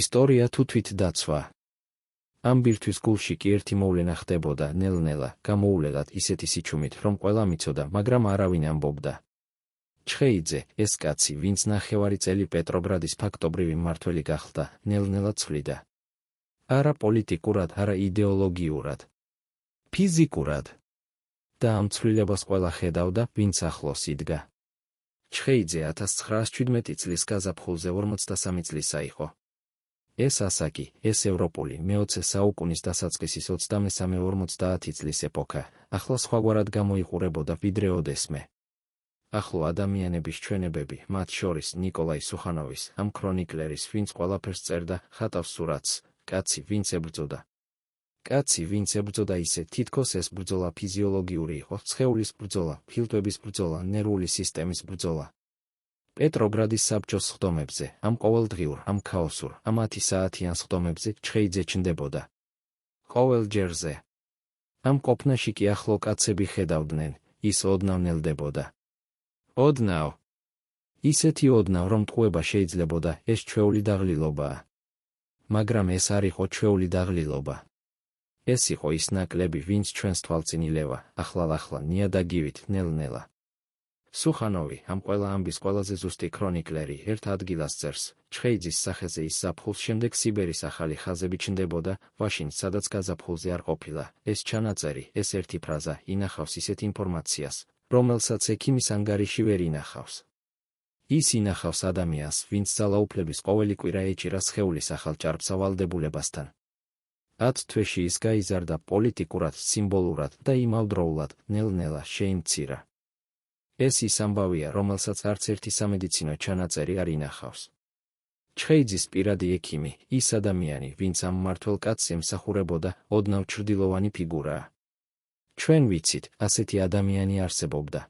ისტორია თუ თვითდაცვა. ამ ბირთვის გულში კი ერთი მოვლენა ხდებოდა ნელ-ნელა, გამოულელად ისეთი სიჩუმით, რომ ყველა მიცოდა, მაგრამ არავინ ამბობდა. ჩხეიძე, ეს კაცი, ვინც ნახევარი წელი პეტროგრადის ფაქტობრივი მმართველი გახდა, ნელ-ნელა ცვლიდა. არა პოლიტიკურად, არა იდეოლოგიურად. ფიზიკურად. და ამ ცვლილებას ყველა ხედავდა, ვინც ახლოს იდგა. ჩხეიძე 1917 წლის გაზაფხულზე 43 წლისა იყო. ეს ასაკი, ეს ევროპული, მე-20 საუკუნის დასაწყისის 23-50 წლის ეპოქა, ახლა სხვაგვარად გამოიყურებოდა ვიდრე ოდესმე. ახლო ადამიანების ჩვენებები, მათ შორის ნიკოლაი სუხანოვის, ამ ქრონიკლერის, ვინც ყველაფერს წერდა, ხატავს სურათს, კაცი, ვინც ებრძოდა. კაცი, ვინც ებრძოდა ისე, თითქოს ეს ბრძოლა ფიზიოლოგიური იყო, სხეულის ბრძოლა, ფილტვების ბრძოლა, ნერვული სისტემის ბრძოლა. პეტროგრადის საბჭოს სხდომებზე, ამ ყოველდღიურ, ამ ქაოსურ, ამ 10 საათიან სხდომებზე ჩხეიძე ჩნდებოდა. ყოველ ჯერზე. ამ ყოფნაში კი ახლო კაცები ხედავდნენ, ის ოდნავ ნელდებოდა. ოდნავ. ისეთი ოდნავ, რომ ტყუება შეიძლებოდა, ეს ჩვეული დაღლილობაა. მაგრამ ეს არ იყო ჩვეული დაღლილობა. ეს იყო ის ნაკლები, ვინც ჩვენს თვალწინილევა, ახლა ნიადაგივით, ნელ-ნელა. სუხანოვი, ამ ყველა ამბის ყველაზე ზუსტი ქრონიკლერი, ერთ ადგილას წერს, ჩხეიძის სახეზე ის ზაფხულს შემდეგ სიბერის ახალი ხაზები ჩნდებოდა, ვაშინ, სადაც გაზაფხულზე არ ყოფილა. ეს ჩანაწერი, ეს ერთი ფრაზა, ინახავს ისეთ ინფორმაციას, რომელსაც ექიმის ანგარიში ვერ ინახავს. ის ინახავს ადამიანს, ვინც ძალაუფლების ყოველი კვირა ეჭირა სხეულის ახალ ჭარბსა ვალდებულებასთან. 10 თვეში ის გაიზარდა პოლიტიკურად, სიმბოლურად და იმავდროულად, ნელ-ნელა შეიმცირა. ეს ის ამბავია, რომელსაც არც ერთი სამედიცინო ჩანაწერი არ ინახავს. ჩხეიძის პირადი ექიმი, ის ადამიანი, ვინც ამ მმართველ კაცს ემსახურებოდა, ოდნავ ჩრდილოვანი ფიგურაა. ჩვენ ვიცით, ასეთი ადამიანი არსებობდა.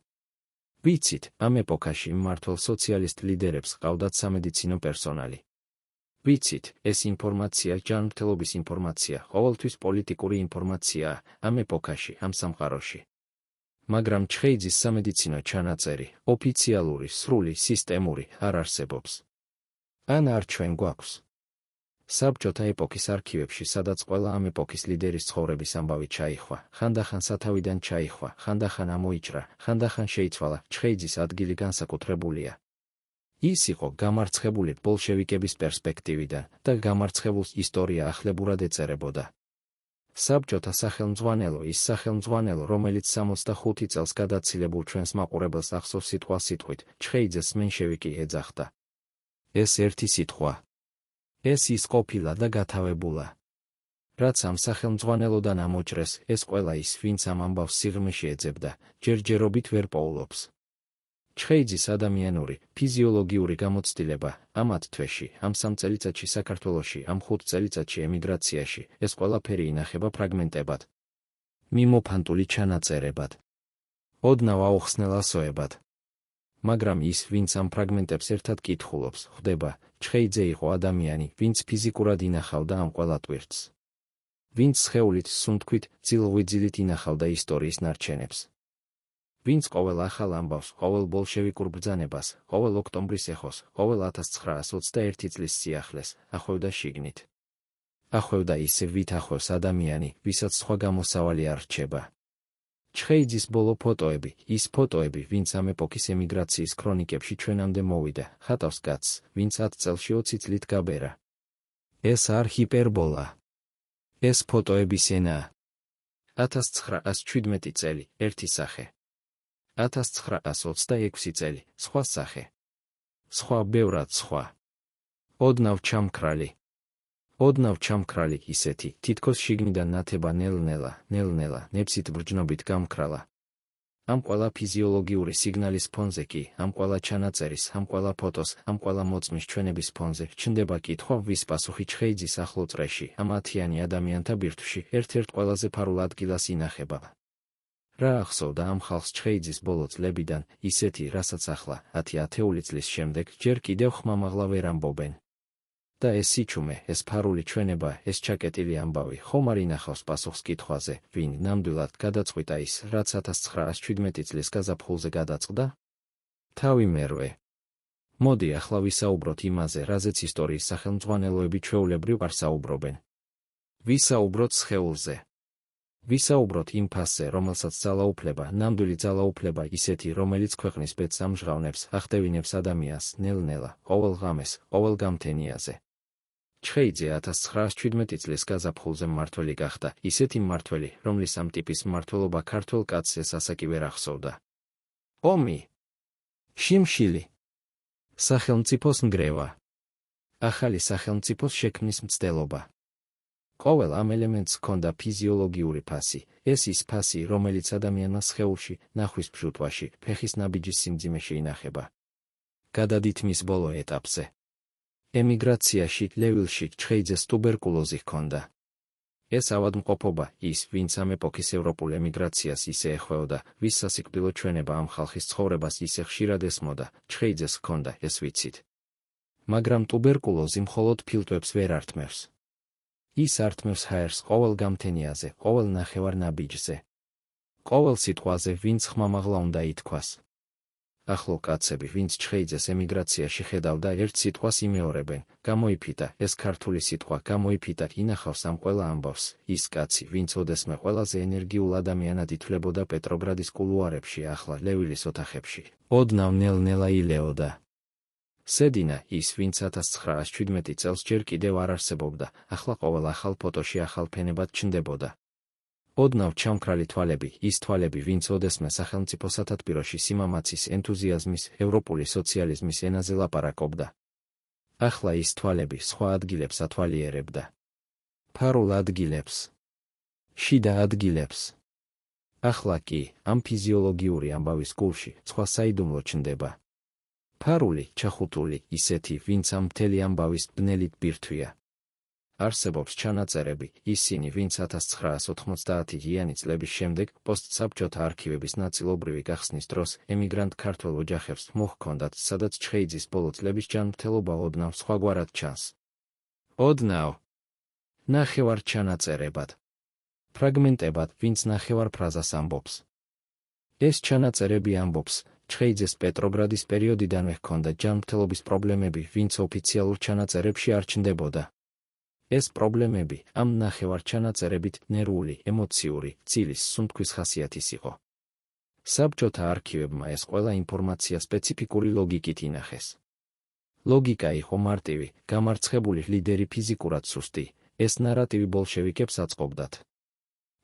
ვიცით, ამ ეპოქაში მმართველ სოციალისტ ლიდერებს ყავდათ სამედიცინო პერსონალი. ვიცით, ეს ინფორმაცია, ჯანმრთელობის ინფორმაცია, ყოველთვის პოლიტიკური ინფორმაციაა ამ ეპოქაში, ამ სამყაროში. მაგრამ ჩხეიძის სამედიცინო ჩანაწერი, ოფიციალური, სრული, სისტემური, არ არსებობს. ან არ ჩვენ გვაქვს. საბჭოთა ეპოქის არქივებში, სადაც ყველა ამ ეპოქის ლიდერის ცხოვრების ამბავი ჩაიხვა, ხანდახან სათავიდან ჩაიხვა, ხანდახან ამოიჭრა, ხანდახან შეიცვალა, ჩხეიძის ადგილი განსაკუთრებულია. ის იყო გამარცხებული ბოლშევიკების პერსპექტივიდან და გამარცხებულს ისტორია ახლებურად ეწერებოდა. საბჭოთა სახელმძღვანელო ის სახელმძღვანელო, რომელიც 65 წელს გადაცილებულ ჩვენს მაყურებელს ახსოვს სიტყვასიტყვით, ჩხეიძეს მენშევიკი ეძახდა. ეს ერთი სიტყვა. ეს ის ყოფილა და გათავებულა. რაც ამ სახელმძღვანელოდან ამოჭრეს, ეს ყველა ის, ვინც ამ ამბავს სიღრმეში ეძებდა, ჯერჯერობით ვერ პოულობს. ჩხეიძის ადამიანური, ფიზიოლოგიური გამოცდილება, ამ 10 თვეში, ამ 3 წელიწადში საქართველოში, ამ 5 წელიწადში ემიგრაციაში, ეს ყველაფერი ინახება ფრაგმენტებად. მიმოფანტული ჩანაწერებად. ოდნავ აუხსნელ ასოებად. მაგრამ ის, ვინც ამ ფრაგმენტებს ერთად კითხულობს, ხვდება, ჩხეიძე იყო ადამიანი, ვინც ფიზიკურად ინახავდა ამ ყველა ტვირთს. ვინც სხეულით, სუნთქვით, ძილღვიძილით ინახავდა ისტორიის ნარჩენებს. ვინც ყოველ ახალ ამბავს, ყოველ ბოლშევიკურ ბრძანებას, ყოველ ოქტომბრის ეხოს, ყოველ 1921 წლის სიახლეს, ახვევდა შიგნით. ახვევდა ისე, ვით ახვევს ადამიანი, ვისაც სხვა გამოსავალი არ რჩება. ჩხეიძის ბოლო ფოტოები, ის ფოტოები, ვინც ამ ეპოქის ემიგრაციის ქრონიკებში ჩვენამდე მოვიდა, ხატავს კაცს, ვინც 10 წელში 20 წლით გაბერა. ეს არ ჰიპერბოლა. ეს ფოტოების ენაა. 1917 წელი, ერთი სახე. 1926 წელი, სხვა სახე. სხვა ბევრად სხვა. ოდნავ ჩამქრალი. ოდნავ ჩამქრალი ისეთი, თითქოს შიგნიდან ნათება ნელ-ნელა, ნებსით ბრძნობით გამქრალა. ამ ყველა ფიზიოლოგიური სიგნალის ფონზე კი, ამ ყველა ჩანაწერის, ამ ყველა ფოტოს, ამ ყველა მოწმის ჩვენების ფონზე ჩნდება კითხვა, ვის პასუხი ჩხეიძის ახლო წრეში, ამ 10-იანი ადამიანთა ბირთვში, ერთ-ერთ ყველაზე ფარულ ადგილას ინახება. რა ახსოვდა ამ ხალხს ჩხეიძის ბოლო წლებიდან, ისეთი, რასაც ახლა, 10 ათეული წლის შემდეგ, ჯერ კიდევ ხმამაღლა ვერ ამბობენ. და ეს სიჩუმე, ეს ფარული ჩვენება, ეს ჩაკეტილი ამბავი, ხომ არ ინახავს პასუხს კითხვაზე, ვინ ნამდვილად გადაწყვიტა ის, რაც 1917 წლის გაზაფხულზე გადაწყდა? თავი მერვე. მოდი ახლა ვისაუბროთ იმაზე, რაზეც ისტორიის სახელმძღვანელოები ჩვეულებრივ არ საუბრობენ. ვისაუბროთ სხეულზე. ვისაუბროთ იმ ფასზე, რომელსაც ძალაუფლება, ნამდვილი ძალაუფლება ისეთი, რომელიც ქვეყნის ბედს ამჟღავნებს, ახდევინებს ადამიანს, ნელ-ნელა, ყოველ ღამეს, ყოველ გამთენიაზე. ჩხეიძე 1917 წლის გაზაფხულზე მმართველი გახდა, ისეთი მმართველი, რომლის ამ ტიპის მმართველობა ქართველ კაცს ეს ასაკი ვერ ახსოვდა. ომი. შიმშილი. სახელმწიფოს ნგრევა. ახალი სახელმწიფოს შექმნის მცდელობა. ყოველ ამ ელემენტს ჰქონდა ფიზიოლოგიური ფასი, ეს ის ფასი, რომელიც ადამიანმა სხეულში, ნახვის ფშუტვაში, ფეხის ნაბიჯის სიმძიმეში ინახება. გადადით მის ბოლო ეტაპზე. ემიგრაციაში, ლევილში, ჩხეიძეს ტუბერკულოზი ჰქონდა. ეს ავადმყოფობა, ის, ვინც ამ ეპოქის ევროპულ ემიგრაციას ისე ეხვეოდა, ვის სასიკვდილო ჩვენება ამ ხალხის ცხოვრებას ისე ხშირად ესმოდა, ჩხეიძეს ჰქონდა, ეს ვიცით. მაგრამ ტუბერკულოზი მხოლოდ ფილტვებს ვერ ართმევს. ის ართმევს ჰაერს ყოველ გამთენიაზე, ყოველ ნახევარ ნაბიჯზე. ყოველ სიტყვაზე, ვინც ხმამაღლა უნდა ითქვას. ახლო კაცები, ვინც ჩხეიძეს ემიგრაციაში ხედავდა, ერთ სიტყვას იმეორებენ, გამოიფიტა, ეს ქართული სიტყვა, გამოიფიტა, ინახავს ამ ყველა ამბავს, ის კაცი, ვინც ოდესმე ყველაზე ენერგიულ ადამიანად ითვლებოდა პეტროგრადის კულუარებში, ახლა ლევილის ოთახებში, ოდნავ ნელ-ნელა ილეოდა. სედინა, ის, ვინც 1917 წელს ჯერ კიდევ არ არსებობდა, ახლა ყოველ ახალ ფოტოში ახალ ფენებად ჩნდებოდა. ოდნავ ჩამქრალი თვალები, ის თვალები, ვინც ოდესმე სახელმწიფო სათათბიროში სიმამაცის, ენთუზიაზმის, ევროპული სოციალიზმის ენაზე ლაპარაკობდა. ახლა ის თვალები სხვა ადგილებს ათვალიერებდა. ფარულ ადგილებს. შიდა ადგილებს. ახლა კი, ამ ფიზიოლოგიური ამბავის გულში, სხვა საიდუმლო ჩნდება. ფარული, ჩახუტული, ისეთი, ვინც ამ მთელი ამბავის ბნელით ბირთვია. არსებობს ჩანაწერები, ისინი, ვინც 1990-იანი წლების შემდეგ, პოსტსაბჭოთა არქივების ნაწილობრივი გახსნის დროს, ემიგრანტ ქართველ ოჯახებს მოჰქონდათ, სადაც ჩხეიძის ბოლო წლების ჯანმრთელობა ოდნავ სხვაგვარად ჩანს. ოდნავ. ნახევარ ჩანაწერებად. ფრაგმენტებად, ვინც ნახევარ ფრაზას ამბობს. ეს ჩანაწერები ამბობს, ჩხეიძეს პეტროგრადის პერიოდიდანვე ჰქონდა ჯანმრთელობის პრობლემები, ვინც ოფიციალურ ჩანაწერებში არ ჩნდებოდა. ეს პრობლემები, ამ ნახევარ ჩანაწერებით, ნერვული, ემოციური, ცილის, სუნთქვის ხასიათის იყო. საბჭოთა არქივებმა ეს ყველა ინფორმაცია სპეციფიკური ლოგიკით ინახეს. ლოგიკა იყო მარტივი, გამარცხებული ლიდერი ფიზიკურად სუსტი, ეს ნარატივი ბოლშევიკებს აწყობდათ.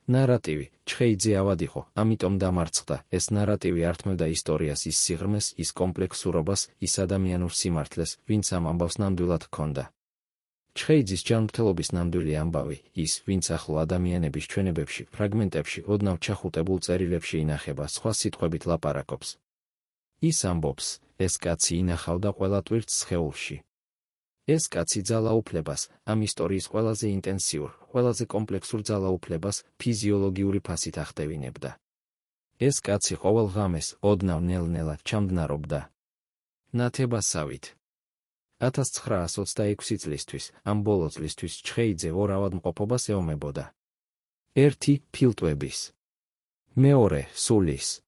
ნარატივი ჩხეიძე ავად იყო, ამიტომ დამარცხდა. ეს ნარატივი ართმევდა ისტორიას, ის სიღრმეს, ის კომპლექსურობას, ის ადამიანურ სიმართლეს, ვინც ამ ამბავს ნამდვილად ჰქონდა. ჩხეიძის ჯანმრთელობის ნამდვილი ამბავი, ის, ვინც ახლო ადამიანების ჩვენებებში, ფრაგმენტებში, ოდნავ ჩახუტებულ წერილებში ინახება, სხვა სიტყვებით ლაპარაკობს. ის ამბობს, ეს კაცი ინახავდა ყველა ტვირთს სხეულში. ეს კაცი ძალაუფლებას, ამ ისტორიის ყველაზე ინტენსიურ, ყველაზე კომპლექსურ ძალაუფლებას ფიზიოლოგიური ფასით ახდევინებდა. ეს კაცი ყოველ ღამეს, ოდნავ ნელ-ნელა ჩამდნარობდა. ნათებასავით. 1926 წლისთვის, ამ ბოლო წლისთვის ჩხეიძე ორ ავადმყოფობას ეომებოდა. ერთი ფილტვების. მეორე სულის.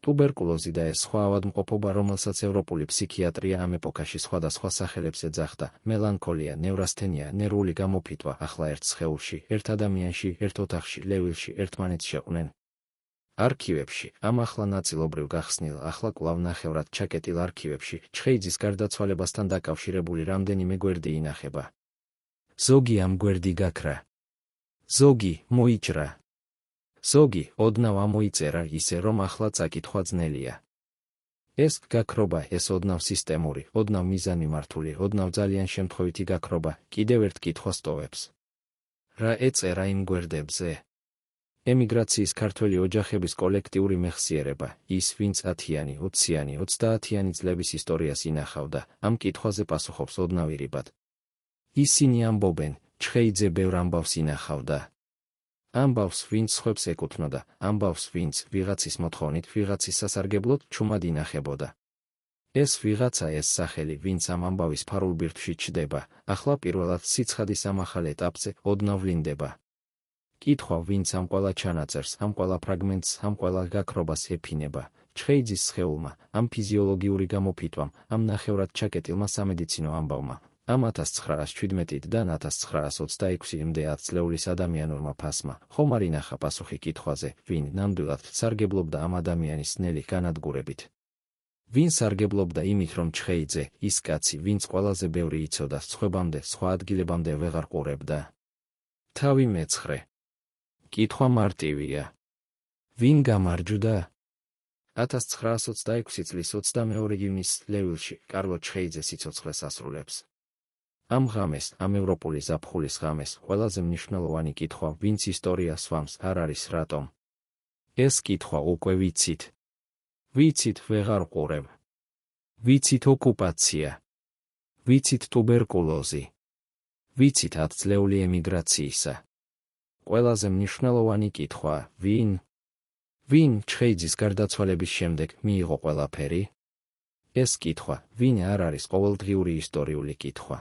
ტუბერკულოზი და ეს სხვა ავადმყოფობა, რომელსაც ევროპული ფსიქიატრია ამ ეპოქაში სხვადასხვა სახელებს ეძახდა: მელანქოლია, ნევრასთენია, ნერვული გამოფიტვა, ახლა ერთ სხეულში, ერთ ადამიანში, ერთ ოთახში, ლევილში ერთმანეთს შეყვნენ. არქივებში, ამ ახლა ნაწილობრივ გახსნილ, ახლა კვლავ ნახევრად ჩაკეტილ არქივებში, ჩხეიძის გარდაცვალებასთან დაკავშირებული რამდენიმე გვერდი ინახება. ზოგი ამ გვერდი გაქრა. ზოგი მოიჭრა. ზოგი ოდნავ ამოიწერა, ისე რომ ახლა წაკითხვა ძნელია. ეს გაქრობა, ეს ოდნავ სისტემური, ოდნავ მიზანმიმართული, ოდნავ ძალიან შემთხვევითი გაქრობა, კიდევ ერთ კითხვას ტოვებს. რა ეწერა იმ გვერდებზე? ემიგრაციის ქართველი ოჯახების კოლექტიური მეხსიერება, ის, ვინც 10-იანი, 20-იანი, 30-იანი წლების ისტორიას ინახავდა, ამ კითხვაზე პასუხობს ოდნავ-ირიბად. ისინი ამბობენ, ჩხეიძე ბევრ ამბავს ინახავდა. ამბავს, ვინც სხვებს ეკუთვნოდა, ამბავს, ვინც ვიღაცის მოთხოვნით, ვიღაცის სასარგებლოდ ჩუმად ინახებოდა. ეს ვიღაცა, ეს სახელი, ვინც ამ ამბავის ფარულ ბირთვში ჩდება, ახლა პირველად სიცხადის ამ ახალ ეტაპზე ოდნავ ვლინდება. კითხვა, ვინც ამ ყველა ჩანაწერს, ამ ყველა ფრაგმენტს, ამ ყველა გაქრობას ეფინება, ჩხეიძის სხეულმა, ამ ფიზიოლოგიური გამოფიტვამ, ამ ნახევრად ჩაკეტილმა სამედიცინო ამბავმა, ამ 1917-დან 1926-მდე 10 წლეულის ადამიანურმა ფასმა, ხომ არ ინახა პასუხი კითხვაზე, ვინ ნამდვილად სარგებლობდა ამ ადამიანის ნელი განადგურებით. ვინ სარგებლობდა იმით, რომ ჩხეიძე, ის კაცი, ვინც ყველაზე ბევრი იცოდა, სხვებამდე, სხვა ადგილებამდე ვეღარ ყურებდა. თავი მეცხრე. კითხვა მარტივია. ვინ გამარჯვდა? 1926 წლის 22 ივნისს ლევილში კარლო ჩხეიძე სიცოცხლეს ასრულებს. ამ ღამეს, ამ ევროპული ზაფხულის ღამეს, ყველაზე მნიშვნელოვანი კითხვა, ვინც ისტორიას ვამს, არ არის რატომ. ეს კითხვა უკვე ვიცით. ვიცით ვეღარ ყურებ. ვიცით ოკუპაცია. ვიცით ტუბერკულოზი. ვიცით 10 წლეული ემიგრაციისა. ყველაზე მნიშვნელოვანი კითხვა, ვინ? ვინ ჩხეიძის გარდაცვალების შემდეგ მიიღო ყველაფერი? ეს კითხვა, ვინ არ არის ყოველდღიური ისტორიული კითხვა.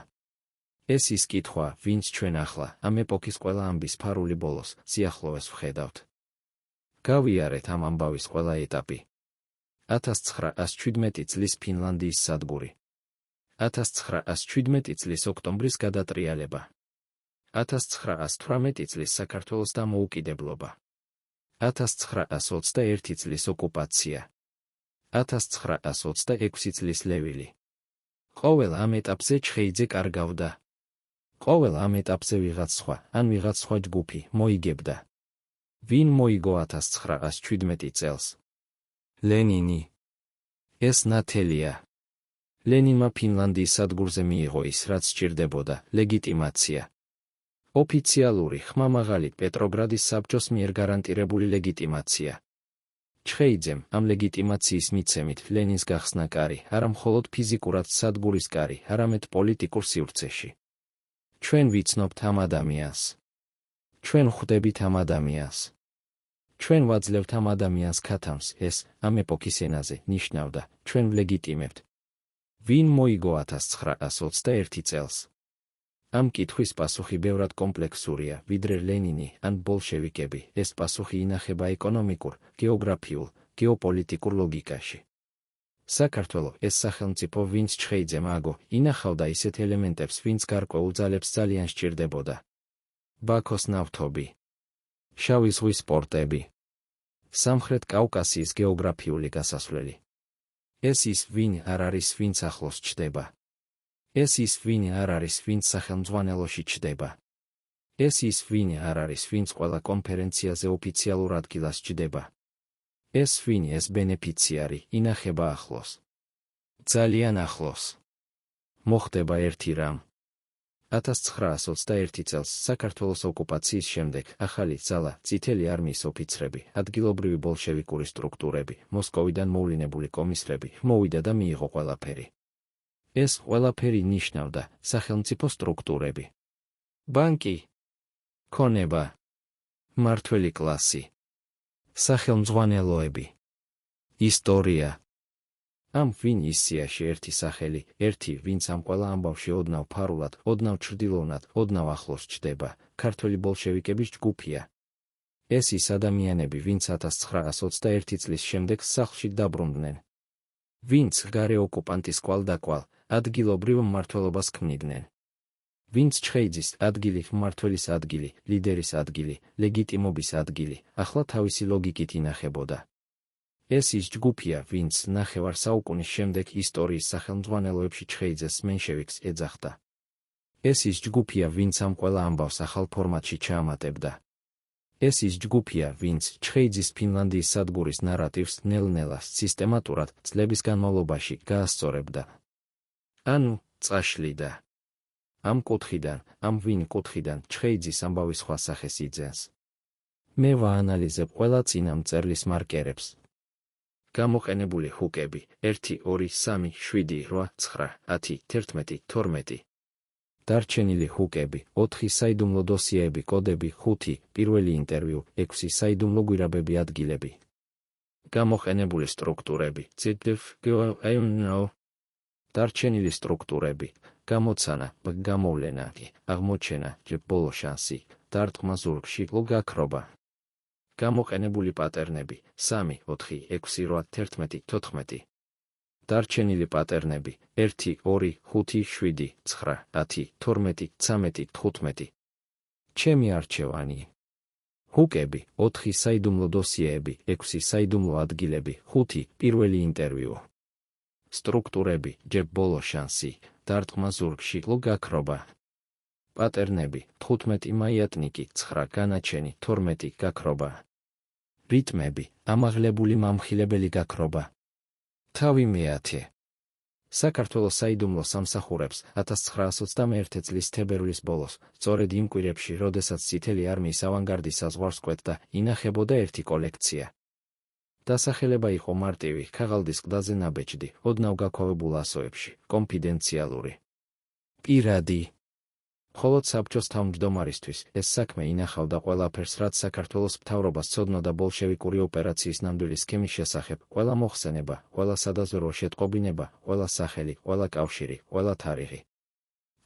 ეს ის კითხვა, ვინც ჩვენ ახლა, ამ ეპოქის ყველა ამბის ფარული ბოლოს, სიახლოვეს ვხედავთ. გავიარეთ ამ ამბავის ყველა ეტაპი. 1917 წლის ფინლანდიის სადგური. 1917 წლის ოქტომბრის გადატრიალება. 1918 წლის საქართველოს დამოუკიდებლობა. 1921 წლის ოკუპაცია. 1926 წლის ლევილი. ყოველ ამ ეტაპზე ჩხეიძე კარგავდა. ყოველ ამ ეტაპზე ვიღაც სხვა, ან ვიღაც სხვა ჯგუფი მოიგებდა. ვინ მოიგო 1917 წელს? ლენინი. ეს ნათელია. ლენინმა ფინლანდიის სადგურზე მიიღო ის, რაც სჭირდებოდა, ლეგიტიმაცია. ოფიციალური, ხმამაღალი, პეტროგრადის საბჭოს მიერ გარანტირებული ლეგიტიმაცია. ჩხეიძემ ამ ლეგიტიმაციის მიცემით ლენინს გახსნა კარი, არა მხოლოდ ფიზიკურად სადგურის კარი, არამედ პოლიტიკურ სივრცეში. ჩვენ ვიცნობთ ამ ადამიანს. ჩვენ ხვდებით ამ ადამიანს. ჩვენ ვაძლევთ ამ ადამიანს ქათამს, ეს, ამ ეპოქის ენაზე, ნიშნავდა, ჩვენ ვლეგიტიმებთ. ვინ მოიგო 1921 წელს? ამ კითხვის პასუხი ბევრად კომპლექსურია, ვიდრე ლენინი ან ბოლშევიკები, ეს პასუხი ინახება ეკონომიკურ, გეოგრაფიულ, გეოპოლიტიკურ ლოგიკაში. საქართველო, ეს სახელმწიფო, ვინც ჩხეიძემ აგო, ინახავდა ისეთ ელემენტებს, ვინც გარკვეულ ძალებს ძალიან სჭირდებოდა. ბაქოს ნავთობი. შავი ზღვის პორტები. სამხრეთ კავკასიის გეოგრაფიული გასასვლელი. ეს ის, ვინ არ არის, ვინც ახლოს ჩდება. ეს ის, ვინ არ არის, ვინც სახელმძღვანელოში ჩდება. ეს ის ვინი არ არის, ვინც ყველა კონფერენციაზე ოფიციალურ ადგილას ჯდება. ეს ვინი, ეს ბენეფიციარი, ინახება ახლოს. ძალიან ახლოს. მოხდება ერთი რამ. 1921 წელს საქართველოს ოკუპაციის შემდეგ ახალი ძალა, წითელი არმიის ოფიცრები, ადგილობრივი ბოლშევიკური სტრუქტურები, მოსკოვიდან მოვლინებული კომისრები მოვიდა და მიიღო ყველაფერი. ეს ყველაფერი ნიშნავდა სახელმწიფო სტრუქტურები, ბანკი, ქონება, მმართველი კლასი, სახელმძღვანელოები, ისტორია. ამ ვინ ისიაში ერთი სახელი, ერთი ვინც ამ ყველა ამბავში ოდნავ ფარულად, ოდნავ ჩრდილოვნად, ოდნავ ახლოს ჩდება, ქართველი ბოლშევიკების ჯგუფია. ეს ის ადამიანები, ვინც 1921 წლის შემდეგ სახლში დაბრუნდნენ. ვინც გარე ოკუპანტის კვალდაკვალ, ადგილობრივ მმართველობას ქმნიდნენ. ვინც ჩხეიძის ადგილი, მმართველის ადგილი, ლიდერის ადგილი, ლეგიტიმობის ადგილი, ახლა თავისი ლოგიკით ინახებოდა. ეს ის ჯგუფია, ვინც ნახევარ საუკუნის შემდეგ ისტორიის სახელმძღვანელოებში ჩხეიძეს მენშევიკს ეძახდა. ეს ის ჯგუფია, ვინც ამ ყველა ამბავს ახალ ფორმატში ჩაამატებდა. ეს ის ჯგუფია, ვინც ჩხეიძის ფინლანდიის სადგურის ნარატივს ნელ-ნელა სისტემატურად წლების განმავლობაში გაასწორებდა. ანუ წაშლიდა. ამ კუთხიდან, ამ ვინ კუთხიდან ჩხეიძის ამბავი სხვა სახეს იძენს. მე ვაანალიზებ ყველა წინამწერლის მარკერებს. გამოყენებული ჰუკები 1, 2, 3, 7, 8, 9, 10, 11, 12. დარჩენილი ჰუკები 4 საიდუმლო დოსიეები, კოდები 5, პირველი ინტერვიუ 6 საიდუმლო გვირაბები, ადგილები. გამოყენებული სტრუქტურები დარჩენილი სტრუქტურები, გამოცანა, გამოვლენა, აღმოჩენა, ბოლო შანსი, დარტყმა ზურგში, გაქრობა. გამოყენებული პატერნები 3, 4, 6, 8, 11, 14. დარჩენილი პატერნები 1, 2, 5, 7, 9, 10, 12, 13, 15. ჩემი არჩევანი. ჰუკები 4 საიდუმლო დოსიეები, 6 საიდუმლო ადგილები, 5 პირველი ინტერვიუ. სტრუქტურები ბოლო შანსი, დარტყმა ზურგში, გაქრობა. პატერნები 15 მაიატნიკი, 9 განაჩენი, 12 გაქრობა. რიტმები ამაღლებული მამხილებელი გაქრობა. თავი მეათე. საქართველოს საიდუმლო სამსახურებს 1921 წლის თებერვლის ბოლოს, სწორედ იმ კვირებში, როდესაც წითელი არმიის ავანგარდი საზღვარს კვეთდა, ინახებოდა ერთი კოლექცია. დასახელება იყო მარტივი, ქაღალდის ყდაზე ნაბეჭდი, ოდნავ გაქვავებულ ასოებში, კონფიდენციალური. პირადი. მხოლოდ საბჭოს თავმჯდომარისთვის ეს საქმე ინახავდა ყველაფერს, რაც საქართველოს მთავრობას ცოდნოდა ბოლშევიკური ოპერაციის ნამდვილი სქემის შესახებ, ყველა მოხსენება, ყველა სადაზვერვო შეტყობინება, ყველა სახელი, ყველა კავშირი, ყველა თარიღი.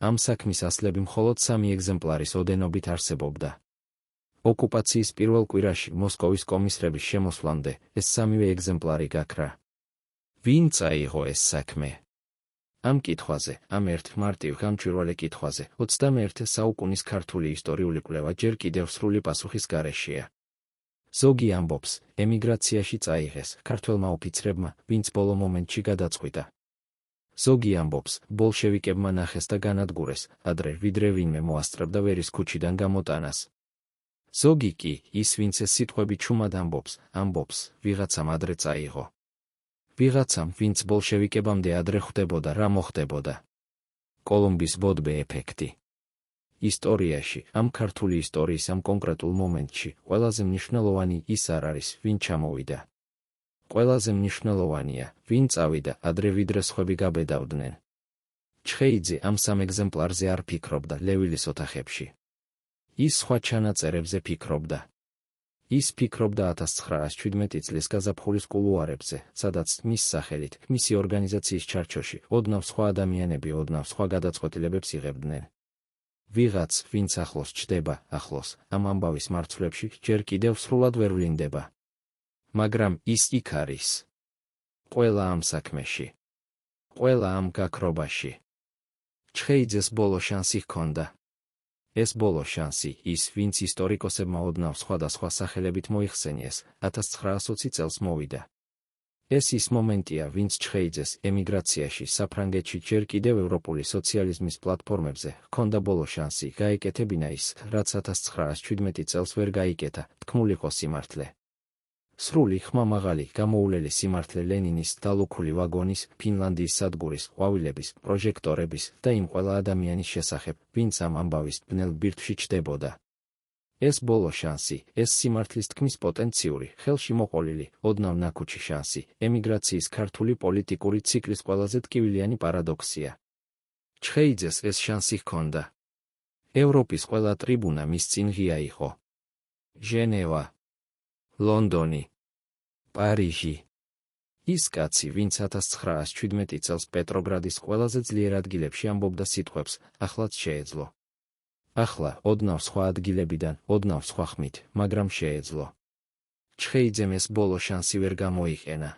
ამ საქმის ასლები მხოლოდ 3 ეგზემპლარის ოდენობით არსებობდა. ოკუპაციის პირველ კვირაში მოსკოვის კომისრების შემოსვლამდე ეს 3-ვე ეგზემპლარი გაქრა. ვინ წაიღო ეს საქმე? ამ კითხვაზე, ამ ერთ მარტივ გამჭვირვალე კითხვაზე 21 საუკუნის ქართული ისტორიული კვლევა ჯერ კიდევ სრული პასუხის გარეშეა. ზოგი ამბობს, ემიგრაციაში წაიღეს ქართველმა ოფიცრებმა, ვინც ბოლო მომენტში გადაწყვიტა. ზოგი ამბობს, ბოლშევიკებმა ნახეს და განადგურეს, ადრე ვიდრე ვინმე მოასწრებდა ვერის ქუჩიდან გამოტანას. ზოგი კი, ის ვინც ეს სიტყვები ჩუმად ამბობს, ვიღაცამ ადრე წაიღო. ვიღაცამ, ვინც ბოლშევიკებამდე ადრე ხვდებოდა, რა მოხდებოდა. კოლუმბის ბოდბე ეფექტი. ისტორიაში, ამ ქართული ისტორიის ამ კონკრეტულ მომენტში, ყველაზე მნიშვნელოვანი ის არ არის, ვინ ჩამოვიდა. ყველაზე მნიშვნელოვანია, ვინ წავიდა, ადრე ვიდრე სხვები გაბედავდნენ. ჩხეიძე ამ 3 ეგზემპლარზე არ ფიქრობდა ლევილის ოთახებში. ის სხვა ჩანაწერებზე ფიქრობდა. ის ფიქრობდა 1917 წლის გაზაფხულის კულუარებზე, სადაც მის სახელით, მისი ორგანიზაციის ჩარჩოში, ოდნავ სხვა ადამიანები ოდნავ სხვა გადაწყვეტილებებს იღებდნენ. ვიღაც, ვინც ახლოს ჩდება, ახლოს, ამ ამბავის მარცვლებში ჯერ კიდევ სრულად ვერ ვლინდება. მაგრამ ის იქ არის. ყველა ამ საქმეში. ყველა ამ გაქრობაში. ჩხეიძეს ბოლო შანსი ჰქონდა. ეს ბოლო შანსი, ის, ვინც ისტორიკოსებმა ოდნავ სხვადასხვა სახელებით მოიხსენიეს, 1920 წელს მოვიდა. ეს ის მომენტია, ვინც ჩხეიძეს ემიგრაციაში საფრანგეთში ჯერ კიდევ ევროპული სოციალიზმის პლატფორმებზე ჰქონდა ბოლო შანსი გაეკეთებინა ის, რაც 1917 წელს ვერ გაიკეთა, თქმულიყო სიმართლე. სრული ხმამაღალი გამოულელი სიმართლე ლენინის დალუქული ვაგონის, ფინლანდიის სადგურის, ყვავილების, პროჟექტორების და იმ ყველა ადამიანის შესახებ, ვინც ამ ამბავის ბნელ ბირთვში ჩდებოდა. ეს ბოლო შანსი, ეს სიმართლის თქმის პოტენციური, ხელში მოყოლილი, ოდნავ ნაქუჩი შანსი, ემიგრაციის ქართული პოლიტიკური ციკლის ყველაზე ტკივილიანი პარადოქსია. ჩხეიძეს ეს შანსი ჰქონდა. ევროპის ყველა ტრიბუნა მის წინ ღია იყო. ჟენევა, ლონდონი, პარიჟი. ის კაცი, ვინც 1917 წელს პეტროგრადის ყველაზე ძლიერ ადგილებში ამბობდა სიტყვებს, ახლაც შეეძლო. ახლა, ოდნავ სხვა ადგილებიდან, ოდნავ სხვა ხმით, მაგრამ შეეძლო. ჩხეიძემ ეს ბოლო შანსი ვერ გამოიყენა.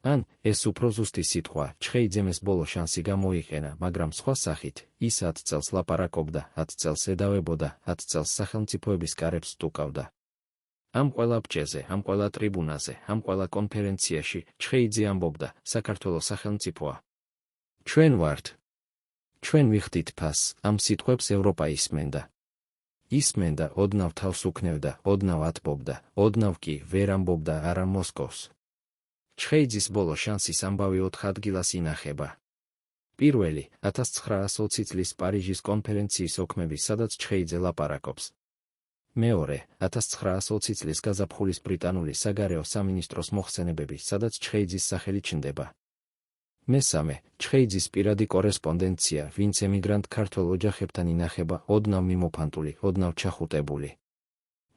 ან, ეს უფრო ზუსტი სიტყვა, ჩხეიძემ ეს ბოლო შანსი გამოიყენა, მაგრამ სხვა სახით, ის 10 წელს ლაპარაკობდა, 10 წელს ედავებოდა, 10 წელს სახელმწიფოების კარებს სტუკავდა. ამ ყველა ბჭეზე, ამ ყველა ტრიბუნაზე, ამ ყველა კონფერენციაში, ჩხეიძე ამბობდა, საქართველოს სახელმწიფოა. ჩვენ ვართ. ჩვენ ვიხდით ფასს, ამ სიტყვებს ევროპა ისმენდა. ისმენდა, ოდნავ თავს უქნევდა, ოდნავ ათბობდა, ოდნავ კი ვერ ამბობდა არა მოსკოვს. ჩხეიძის ბოლო შანსის ამბავი 4 ადგილას ინახება. პირველი, 1920 წლის პარიჟის კონფერენციის ოქმები, სადაც ჩხეიძე ლაპარაკობს. მეორე, 1920 წლის გაზაფხულის ბრიტანული საგარეო სამინისტროს მოხსენებები, სადაც ჩხეიძის სახელი ჩნდება. მესამე, ჩხეიძის პირადი კორესპონდენცია, ვინც ემიგრანტ ქართველ ოჯახებთან ინახება, ოდნავ მიმოფანტული, ოდნავ ჩახუტებული.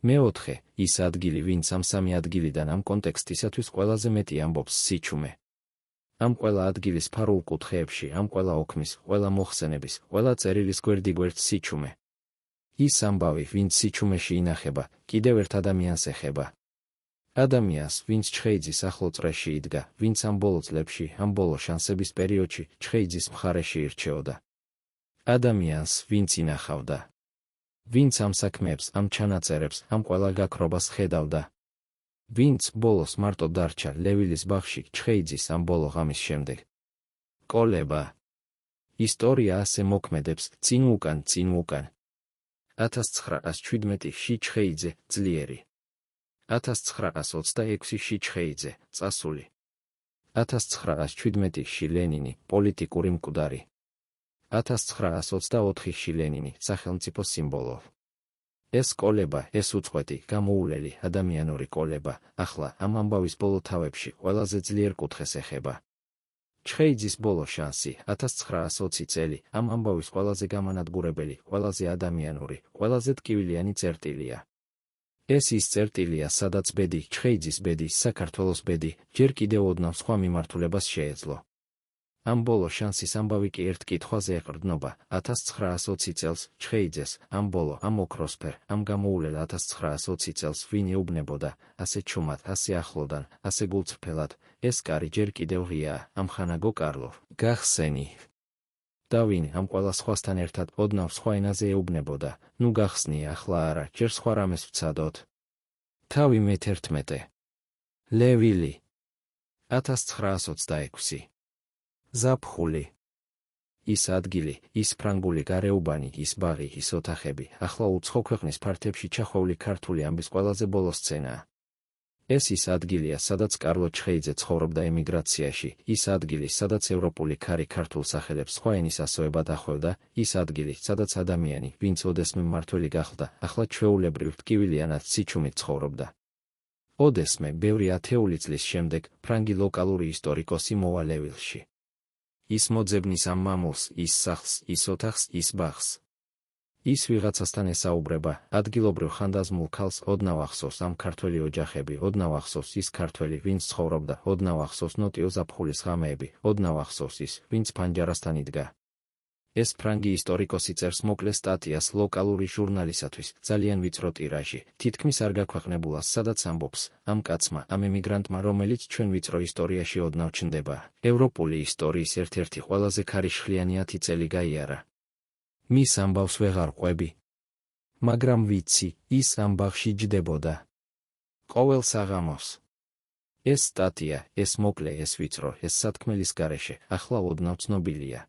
მეოთხე, ის ადგილი, ვინც ამ სამი ადგილიდან ამ კონტექსტისათვის ყველაზე მეტი ამბობს სიჩუმე. ამ ყველა ადგილის ფარულ კუთხეებში, ამ ყველა ოქმის, ყველა მოხსენების, ყველა წერილის გვერდიგვერდ სიჩუმე. ის ამბავი, ვინც სიჩუმეში ინახება, კიდევ ერთ ადამიანს ეხება. ადამიანს, ვინც ჩხეიძის ახლო წრეში იდგა, ვინც ამ ბოლო წლებში, ამ ბოლო შანსების პერიოდში, ჩხეიძის მხარეში ირჩეოდა. ადამიანს, ვინც ინახავდა. ვინც ამ საქმეებს, ამ ჩანაწერებს, ამ ყველა გაქრობას ხედავდა. ვინც ბოლოს მარტო დარჩა ლევილის ბაღში ჩხეიძის ამ ბოლო ღამის შემდეგ. კოლება. ისტორია ასე მოქმედებს, წინ უკან. 1917-ში ჩხეიძე, ძლიერი. 1926-ში ჩხეიძე, წასული. 1917-ში ლენინი, პოლიტიკური მკვდარი. 1924-ში ლენინი, სახელმწიფო სიმბოლო. ეს კოლება, ეს უწყვეტი, გამოულელი, ადამიანური კოლება, ახლა ამ ამბავის ბოლო თავებში ყველაზე ძლიერ კუთხეს ეხება. ჩხეიძის ბოლო შანსი, 1920 წელი, ამ ამბავის ყველაზე გამანადგურებელი, ყველაზე ადამიანური, ყველაზე ტკივილიანი წერტილია. ეს ის წერტილია, სადაც ბედი, ჩხეიძის ბედი, საქართველოს ბედი, ჯერ კიდევ ოდნავ სხვა მიმართულებას შეეძლო. ამ ბოლო შანსის ამბავი კი ერთ კითხვაზე ეყრდნობა, 1920 წელს, ჩხეიძეს, ამ ბოლო, ამ ოქროსფერ, ამ გამოულელ 1920 წელს ვინ ეუბნებოდა, ასე ჩუმად, ასე ახლოდან, ასე გულწრფელად, ეს კარი ჯერ კიდევ ღიაა, ამხანაგო კარლო, გახსენი. და ვინ ამ ყველა სხვასთან ერთად ოდნავ სხვა ენაზე ეუბნებოდა, ნუ გახსნია, ახლა არა, ჯერ სხვა რამეს ვცადოთ. თავი მე-11. ლევილი. 1926. ზაფხული. ის ადგილი, ის ფრანგული გარეუბანი, ის ბაღი, ის ოთახები, ახლა უცხო ქვეყნის ფართებში ჩახვეული ქართული ამბის ყველაზე ბოლო სცენაა. ეს ის ადგილია, სადაც კარლო ჩხეიძე ცხოვრობდა ემიგრაციაში, ის ადგილი, სადაც ევროპული ქარი ქართულ სახელებს სხვა ენის ასოებად ახვევდა, ის ადგილი, სადაც ადამიანი, ვინც ოდესმე მმართველი გახდა, ახლა ჩვეულებრივ ტკივილიანად სიჩუმით ცხოვრობდა. ოდესმე, ბევრი ათეული წლის შემდეგ, ფრანგი ლოკალური ისტორიკოსი მოვა ლევილში. ის მოძებნის ამ მამულს, ის სახლს, ის ოთახს, ის ბაღს. ის ვიღაცასთან ესაუბრება, ადგილობრივ ხანდაზმულ ქალს, ოდნავ ახსოვს ამ ქართველი ოჯახები, ოდნავ ახსოვს ის ქართველი, ვინც ცხოვრობდა, ოდნავ ახსოვს ნოტიო ზაფხულის ღამეები, ოდნავ ახსოვს ის, ვინც ფანჯარასთან იდგა. ეს ფრანგი ისტორიკოსი წერს მოკლე სტატიას ლოკალური ჟურნალისათვის, ძალიან ვიწრო ტირაჟი, თითქმის არ გაქვეყნებულას, სადაც ამბობს, ამ კაცმა, ამ ემიგრანტმა, რომელიც ჩვენ ვიწრო ისტორიაში ოდნავ ჩნდება, ევროპული ისტორიის ერთ-ერთი ყველაზე ქარიშხლიანი 10 წელი გაიარა. მის ამბავს ვეღარ ყვები. მაგრამ ვიცი, ის ამ ბაღში ჯდებოდა. ყოველ საღამოს. ეს სტატია, ეს მოკლე, ეს ვიწრო, ეს სათქმელის გარეშე, ახლა ოდნავ ცნობილია.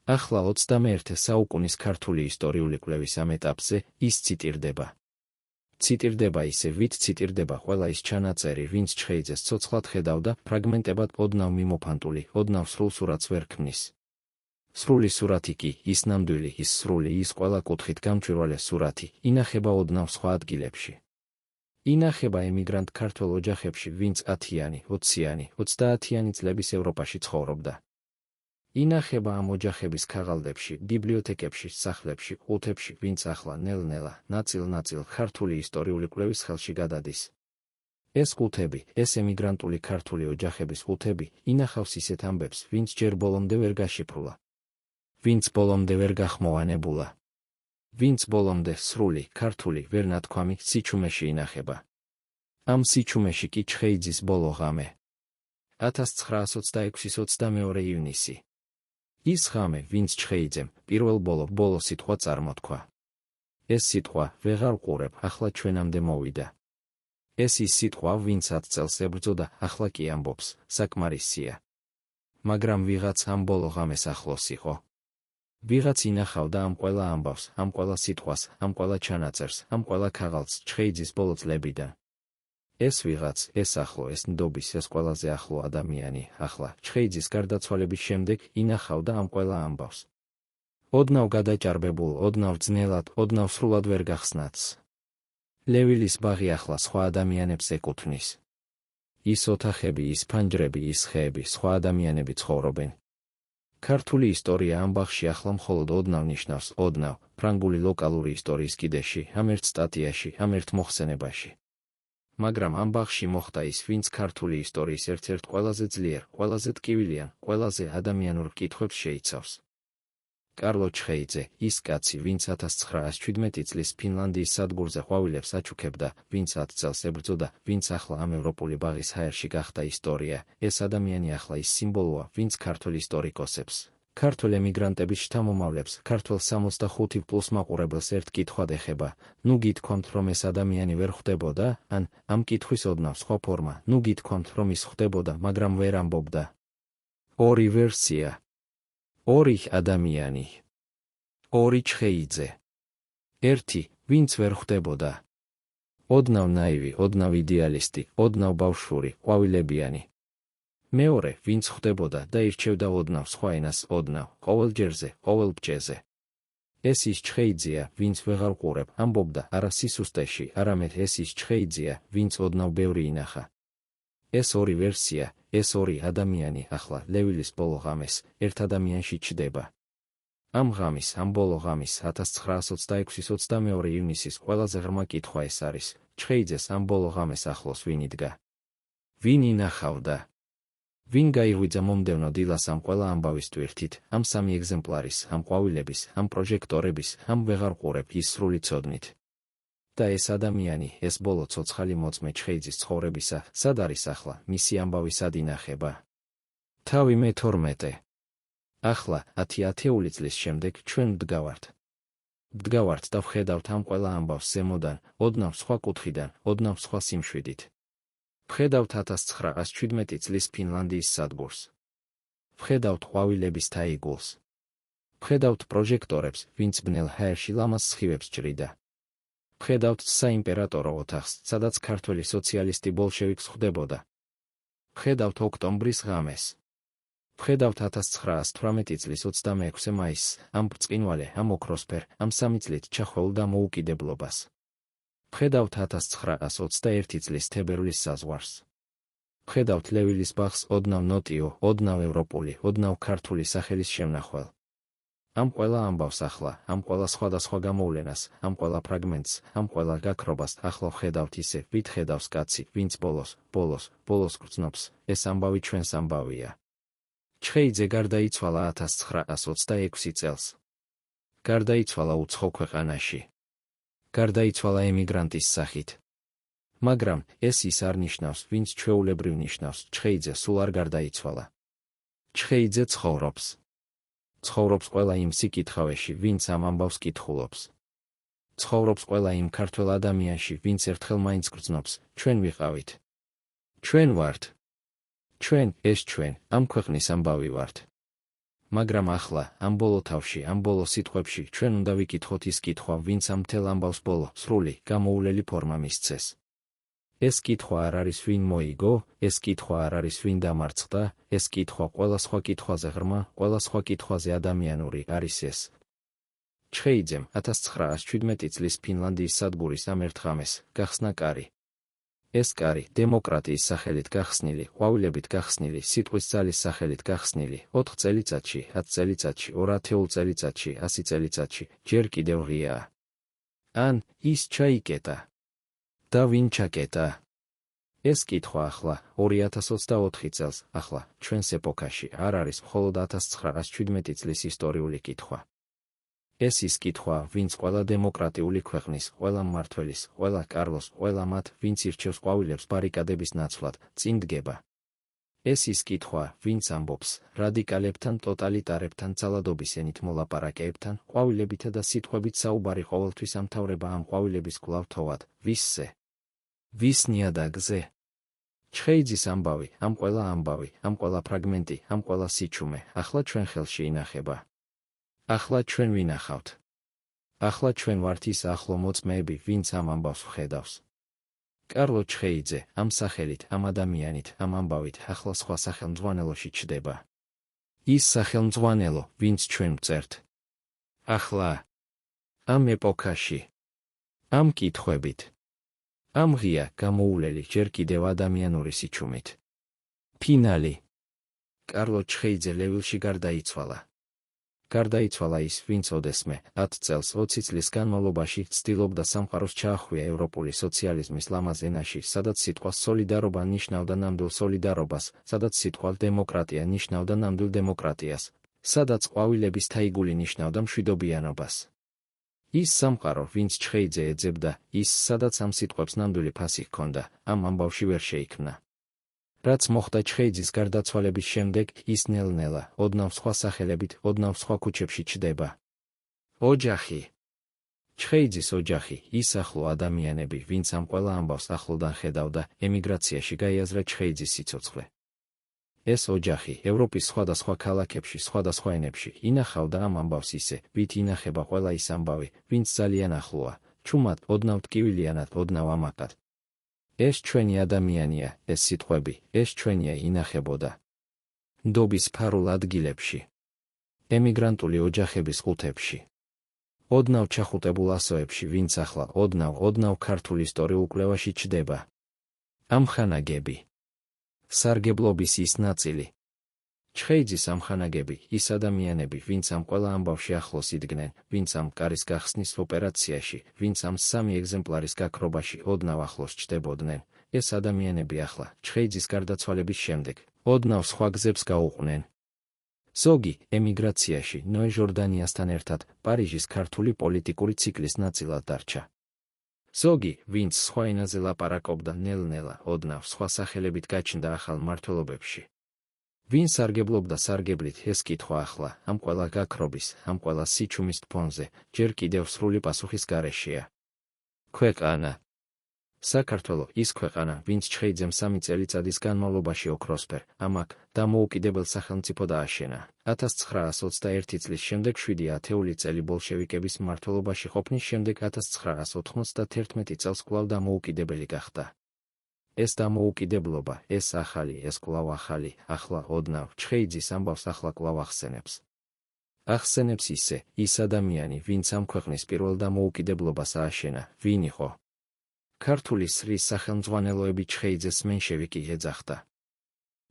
ახლა 21 საუკუნის ქართული ისტორიული კვლევის ამ ეტაპზე ის ციტირდება. ციტირდება ისე, ვით ციტირდება ყველა ის ჩანაწერი, ვინც ჩხეიძეს ცოცხლად ხედავდა, ფრაგმენტებად ოდნავ მიმოფანტული, ოდნავ სრულ სურათს ვერ ქმნის. სრული სურათი კი, ის ნამდვილი, ის სრული, ის ყველა კუთხით გამჭვირვალე სურათი, ინახება ოდნავ სხვა ადგილებში. ინახება ემიგრანტ ქართველ ოჯახებში, ვინც 10-იანი, 20-იანი, 30-იანი წლების ევროპაში ცხოვრობდა. ინახება ამ ოჯახების ქაღალდებში, ბიბლიოთეკებში, სახლებში, ყუთებში, ვინც ახლა ნელ-ნელა, ნაწილ-ნაწილ ქართული ისტორიული კვლევის ხელში გადადის. ეს ყუთები, ეს ემიგრანტული ქართული ოჯახების ყუთები, ინახავს ისეთ ამბებს, ვინც ჯერ ბოლომდე ვერ გაშიფრულა. ვინც ბოლომდე ვერ გახმოვანებულა. ვინც ბოლომდე სრული, ქართული, ვერ ნათქვამი სიჩუმეში ინახება. ამ სიჩუმეში კი ჩხეიძის ბოლო ღამე. 1926 ივნისი. ის ღამე, ვინც ჩხეიძემ პირველ ბოლო სიტყვა წარმოთქვა. ეს სიტყვა ვეღარ ყურებ, ახლა ჩვენამდე მოვიდა. ეს ის სიტყვა, ვინც 10 წელს ებრძოდა, ახლა კი ამბობს, საკმარისია. მაგრამ ვიღაც ამ ბოლო ღამეს ახლოს იყო. ვიღაც ინახავდა ამ ყველა ამბავს, ამ ყველა სიტყვას, ამ ყველა ჩანაწერს, ამ ყველა ქაღალდს ჩხეიძის ბოლო წლებიდან. ეს ვიღაც, ეს ახლო, ეს ნდობის, ეს ყველაზე ახლო ადამიანი, ახლა, ჩხეიძის გარდაცვალების შემდეგ ინახავდა ამ ყველა ამბავს. ოდნავ გადაჭარბებულ, ოდნავ ძნელად, ოდნავ სრულად ვერ გახსნათს. ლევილის ბაღი ახლა სხვა ადამიანებს ეკუთვნის. ის ოთახები, ის ფანჯრები, ის ხეები, სხვა ადამიანები ცხოვრობენ. ქართული ისტორია ამ ბაღში ახლა მხოლოდ ოდნავ ნიშნავს, ოდნავ, ფრანგული ლოკალური ისტორიის კიდეში, ამ ერთ სტატიაში, ამ ერთ მოხსენებაში. მაგრამ ამ ბაღში მოხდა ის, ვინც ქართული ისტორიის ერთ-ერთ ყველაზე ძლიერ, ყველაზე ტკივილიან, ყველაზე ადამიანურ კითხვებს შეიცავს. კარლო ჩხეიძე, ის კაცი, ვინც 1917 წლის ფინლანდიის სადგურზე ყვავილებს აჩუქებდა, ვინც 10 წელს ებრძოდა, ვინც ახლა ამ ევროპული ბაღის ჰაერში გახდა ისტორია, ეს ადამიანი ახლა ის სიმბოლოა, ვინც ქართულ ისტორიკოსებს, ქართულ ემიგრანტების შთამომავლებს, ქართულ 65+ მაყურებელს ერთ კითხვად ეხება, ნუ გითქვამთ, რომ ეს ადამიანი ვერ ხვდებოდა, ან ამ კითხვის ოდნავ სხვა ფორმა, ნუ გითქვამთ, რომ ის ხვდებოდა, მაგრამ ვერ ამბობდა. ორი ვერსია. ორი ადამიანი. ორი ჩხეიძე. ერთი, ვინც ვერ ხვდებოდა. ოდნავ ნაივი, ოდნავ იდეალისტი, ოდნავ ბავშვური, ყვავილებიანი. მეორე, ვინც ხვდებოდა და ირჩევდა ოდნავ სხვა ენას, ოდნავ, ყოველ ჯერზე, ყოველ ბჭეზე. ეს ის ჩხეიძეა, ვინც ვეღარ ყურებ, ამბობდა, არა სისუსტეში, არამედ ეს ის ჩხეიძეა, ვინც ოდნავ ბევრი ინახა. ეს ორი ვერსია, ეს ორი ადამიანი ახლა, ლევილის ბოლო ღამეს, ერთ ადამიანში ჩდება. ამ ღამის, ამ ბოლო ღამის 1926 ივნისის ყველაზე ღრმა კითხვა ეს არის, ჩხეიძეს ამ ბოლო ღამეს ახლოს ვინ იდგა? ვინ ინახავდა? ვინ გაიღვიძა მომდევნო დილას ამ ყველა ამბავის ტვირთით, ამ სამი ეგზემპლარის, ამ ყვავილების, ამ პროჟექტორების, ამ ვეღარ ყურებ ის სრული ცოდნით. და ეს ადამიანი, ეს ბოლო ცოცხალი მოწმე ჩხეიძის ცხოვრებისა, სად არის ახლა, მისი ამბავი სად ინახება? თავი მე-12. ახლა, 10 ათეული წლის შემდეგ, ჩვენ ვდგავართ და ვხედავთ ამ ყველა ამბავს ზემოდან, ოდნავ სხვა კუთხიდან, ოდნავ სხვა სიმშვიდით. ვხედავთ 1917 წლის ფინლანდიის სადგურს. ვხედავთ ყვავილების თაიგულს. ვხედავთ პროჟექტორებს, ვინც ბნელ ჰაერში ლამაზ სხივებს ჭრიდა. ვხედავთ საიმპერატორო ოთახს, სადაც ქართველი სოციალისტი ბოლშევიკს ხვდებოდა. ვხედავთ ოქტომბრის ღამეს. ვხედავთ 1918 წლის 26 მაისს, ამ ბრწყინვალე, ამ ოქროსფერ, ამ 3 წლით ჩახვეულ დამოუკიდებლობას. ვხედავთ 1921 წლის თებერვლის საზღვარს. ვხედავთ ლევილის ბაღს ოდნავ ნოტიო, ოდნავ ევროპული, ოდნავ ქართული სახელის შემნახვალ. ამ ყველა ამბავს ახლა, ამ ყველა სხვადასხვა გამოვლენას, ამ ყველა ფრაგმენტს, ამ ყველა გაქრობას ახლა ვხედავთ ისე, ვით ხედავს კაცი, ვინც ბოლოს გრძნობს, ეს ამბავი ჩვენს ამბავია. ჩხეიძე გარდაიცვალა 1926 წელს. გარდაიცვალა უცხო ქვეყანაში. გარდაიცვალა ემიგრანტის სახით. მაგრამ ეს ის არ ნიშნავს, ვინც ჩვეულებრივ ნიშნავს, ჩხეიძე სულ არ გარდაიცვალა. ჩხეიძე ცხოვრობს. ცხოვრობს ყველა იმ სიკითხავეში, ვინც ამ ამბავს კითხულობს. ცხოვრობს ყველა იმ ქართველ ადამიანში, ვინც ერთხელ მაინც გრძნობს, ჩვენ ვიყავით. ჩვენ ვართ. ჩვენ, ეს ჩვენ, ამ ქვეყნის ამბავი ვართ. მაგრამ ახლა, ამ ბოლო თავში, ამ ბოლო სიტყვებში, ჩვენ უნდა ვიკითხოთ ის კითხვა, ვინც ამ მთელ ამბავს ბოლო, სრული, გამოულელი ფორმა მისცეს. ეს კითხვა არ არის ვინ მოიგო, ეს კითხვა არ არის ვინ დამარცხდა, ეს კითხვა ყველა სხვა კითხვაზე ღრმა, ყველა სხვა კითხვაზე ადამიანური არის ეს. ჩხეიძემ 1917 წლის ფინლანდიის სადგურის ამ ერთ ღამეს გახსნა კარი. ეს კარი დემოკრატიის სახელით გახსნილი, ყვავილებით გახსნილი, სიტყვის ძალის სახელით გახსნილი, 4 წელიწადში, 10 წელიწადში, 200 წელიწადში, 100 წელიწადში, ჯერ კიდევ ღიაა. ან ის ჩაიკეტა. და ვინ ჩაკეტა? ეს კითხვა ახლა, 2024 წელს, ახლა, ჩვენს ეპოქაში, არ არის მხოლოდ 1917 წლის ისტორიული კითხვა. ეს ის კითხვა, ვინც ყველა დემოკრატიული ქვეყნის, ყველა მმართველის, ყველა კარლოს, ყველა მათ, ვინც ირჩევს ყვავილებს ბარიკადების ნაცვლად, წინ დგება. ეს ის კითხვა, ვინც ამბობს, რადიკალებთან, ტოტალიტარებთან, ძალადობის ენით მოლაპარაკეებთან, ყვავილებითა და სიტყვებით საუბარი ყოველთვის ამთავრება ამ ყვავილების კვლავ თოვად, ვისზე? ვის ნიადაგზე? ჩხეიძის ამბავი, ამ ყველა ამბავი, ამ ყველა ფრაგმენტი, ამ ყველა სიჩუმე, ახლა ჩვენ ხელში ინახება. ახლა ჩვენ ვინახავთ. ახლა ჩვენ ვართ ის ახლო მოწმეები, ვინც ამ ამბავს ვხედავს. კარლო ჩხეიძე, ამ სახელით, ამ ადამიანით, ამ ამბავით, ახლა სხვა სახელმძღვანელოში ჩდება. ის სახელმძღვანელო, ვინც ჩვენ ვწერთ. ახლა, ამ ეპოქაში, ამ კითხვებით, ამ ღია, გამოულელი, ჯერ კიდევ ადამიანური სიჩუმით. ფინალი. კარლო ჩხეიძე ლევილში გარდაიცვალა. გარდაიცვალა ის, ვინც ოდესმე 10 წელს 20 წლის განმავლობაში ცდილობდა სამყაროს ჩაახვია ევროპული სოციალიზმის ლამაზ ენაში, სადაც სიტყვა სოლიდარობა ნიშნავდა ნამდვილ სოლიდარობას, სადაც სიტყვა დემოკრატია ნიშნავდა ნამდვილ დემოკრატიას, სადაც ყვავილების თაიგული ნიშნავდა მშვიდობიანობას. ის სამყარო, ვინც ჩხეიძე ეძებდა, ის, სადაც ამ სიტყვებს ნამდვილი ფასი ჰქონდა, ამ ამბავში ვერ შეიქმნა. რაც მოხდა ჩხეიძის გარდაცვალების შემდეგ, ის ნელ-ნელა, ოდნავ სხვა სახელებით, ოდნავ სხვა ქუჩებში ჩდება. ოჯახი. ჩხეიძის ოჯახი, ის ახლო ადამიანები, ვინც ამ ყველა ამბავს ახლოდან ხედავდა, ემიგრაციაში გაიაზრა ჩხეიძის სიცოცხლე. ეს ოჯახი, ევროპის სხვადასხვა ქალაქებში, სხვადასხვა ენებში, ინახავდა ამ ამბავს ისე, ვით ინახება ყველა ის ამბავი, ვინც ძალიან ახლოა, ჩუმად, ოდნავ ტკივილიანად, ოდნავ ამაყად. ეს ჩვენი ადამიანია, ეს სიტყვები, ეს ჩვენია ინახებოდა. ნდობის ფარულ ადგილებში. ემიგრანტული ოჯახების ყუთებში. ოდნავ ჩახუტებულ ასოებში, ვინც ახლა, ოდნავ ქართულ ისტორიულ კვლევაში ჩდება. ამხანაგები. სარგებლობის ის ნაწილი. ჩხეიძის ამხანაგები, ის ადამიანები, ვინც ამ ყველა ამბავში ახლოს იდგნენ, ვინც ამ კარის გახსნის ოპერაციაში, ვინც ამ 3 ეგზემპლარის გაქრობაში ოდნავ ახლოს ჩდებოდნენ, ეს ადამიანები ახლა, ჩხეიძის გარდაცვალების შემდეგ, ოდნავ სხვა გზებს გაუყვნენ. ზოგი, ემიგრაციაში, ნოე ჟორდანიასთან ერთად, პარიჟის ქართული პოლიტიკური ციკლის ნაწილად დარჩა. ზოგი, ვინც სხვა ენაზე ლაპარაკობდა ნელ-ნელა, ოდნავ სხვა სახელებით გაჩნდა ახალ მმართველობებში. ვინ სარგებლობდა სარგებლით, ეს კითხვა ახლა, ამ ყველა გაქრობის, ამ ყველა სიჩუმის ფონზე, ჯერ კიდევ სრული პასუხის გარეშეა. ქვეყანა. საქართველო, ის ქვეყანა, ვინც ჩხეიძემ 3 წელიწადის განმავლობაში ოქროსფერ, ამაკ, დამოუკიდებელ სახელმწიფო დააშენა. 1921 წლის შემდეგ 7 ათეული წელი ბოლშევიკების მმართველობაში ყოფნის შემდეგ 1991 წელს კვლავ დამოუკიდებელი გახდა. ეს დამოუკიდებლობა, ეს ახალი, ეს კვლავ ახალი, ახლა ოდნავ, ჩხეიძის ამბავს ახლა კვლავ ახსენებს. ახსენებს ისე, ის ადამიანი, ვინც ამ ქვეყნის პირველ დამოუკიდებლობას ააშენა, ვინ იყო? ქართული სრის სახელმძღვანელოები ჩხეიძეს მენშევიკი ეძახდა.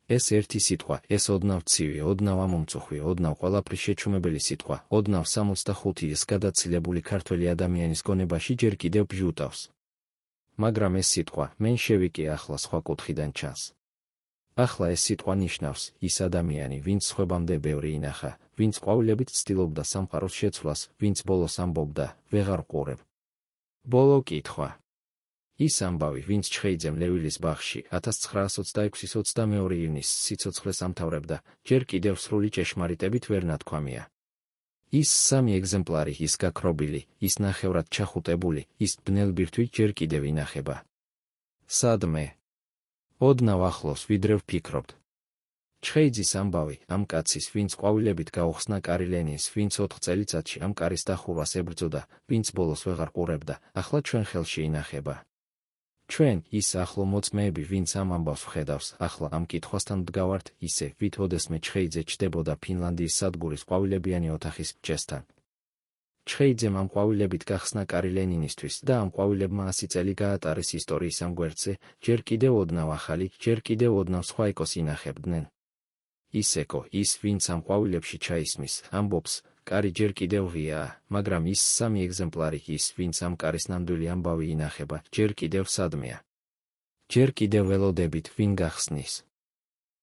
ეს ერთი სიტყვა, ეს ოდნავ ცივი, ოდნავ ამომწუხვი, ოდნავ ყველაფრის შეჩუმებელი სიტყვა, ოდნავ 65 ის გადაცილებული ქართველი ადამიანის გონებაში ჯერ კიდევ ბჟუტავს. მაგრამ ეს სიტყვა, მენშევიკი ახლა სხვა კუთხიდან ჩანს. ახლა ეს სიტყვა ნიშნავს, ის ადამიანი, ვინც სხვებამდე ბევრი ინახა, ვინც ყვავილებით ცდილობდა სამყაროს შეცვლას, ვინც ბოლოს ამბობდა, ვეღარ ყურებ. ბოლო კითხვა. ის ამბავი, ვინც ჩხეიძემ ლევილის ბაღში 1926-22 ივნის სიცოცხლეს ამთავრებდა, ჯერ კიდევ სრული ჭეშმარიტებით ვერ ნათქვამია. ის 3 ეგზემპლარი, ის გაქრობილი, ის ნახევრად ჩახუტებული, ის ბნელ ბირთვით ჯერ კიდევ ინახება. სადმე? ოდნავ ახლოს, ვიდრე ვფიქრობთ. ჩხეიძის ამბავი, ამ კაცის, ვინც ყვავილებით გაუხსნა კარი ლენინს, ვინც 4 წელიწადში ამ კარის დახურვას ებრძოდა, ვინც ბოლოს ვეღარ ყურებდა, ახლა ჩვენ ხელში ინახება. ჩვენ, ის ახლო მოწმეები, ვინც ამ ამბავს ვხედავს, ახლა ამ კითხვასთან ვდგავართ, ისე, ვით ოდესმე ჩხეიძე ჩდებოდა ფინლანდიის სადგურის ყვავილებიანი ოთახის მრჩესთან. ჩხეიძემ ამ ყვავილებით გახსნა კარი ლენინისთვის და ამ ყვავილებმა 100 წელი გაატარეს ისტორიის ამ გვერდზე, ჯერ კიდევ ოდნავ ახალი, ჯერ კიდევ ოდნავ სხვა ეკოს ინახებდნენ. ის ეკო, ის, ვინც ამ ყვავილებში ჩაისმის, ამბობს, კარი ჯერ კიდევ ღიაა, მაგრამ ის 3 ეგზემპლარი, ის, ვინც ამ კარის ნამდვილი ამბავი ინახება, ჯერ კიდევ სადმეა. ჯერ კიდევ ველოდებით, ვინ გახსნის.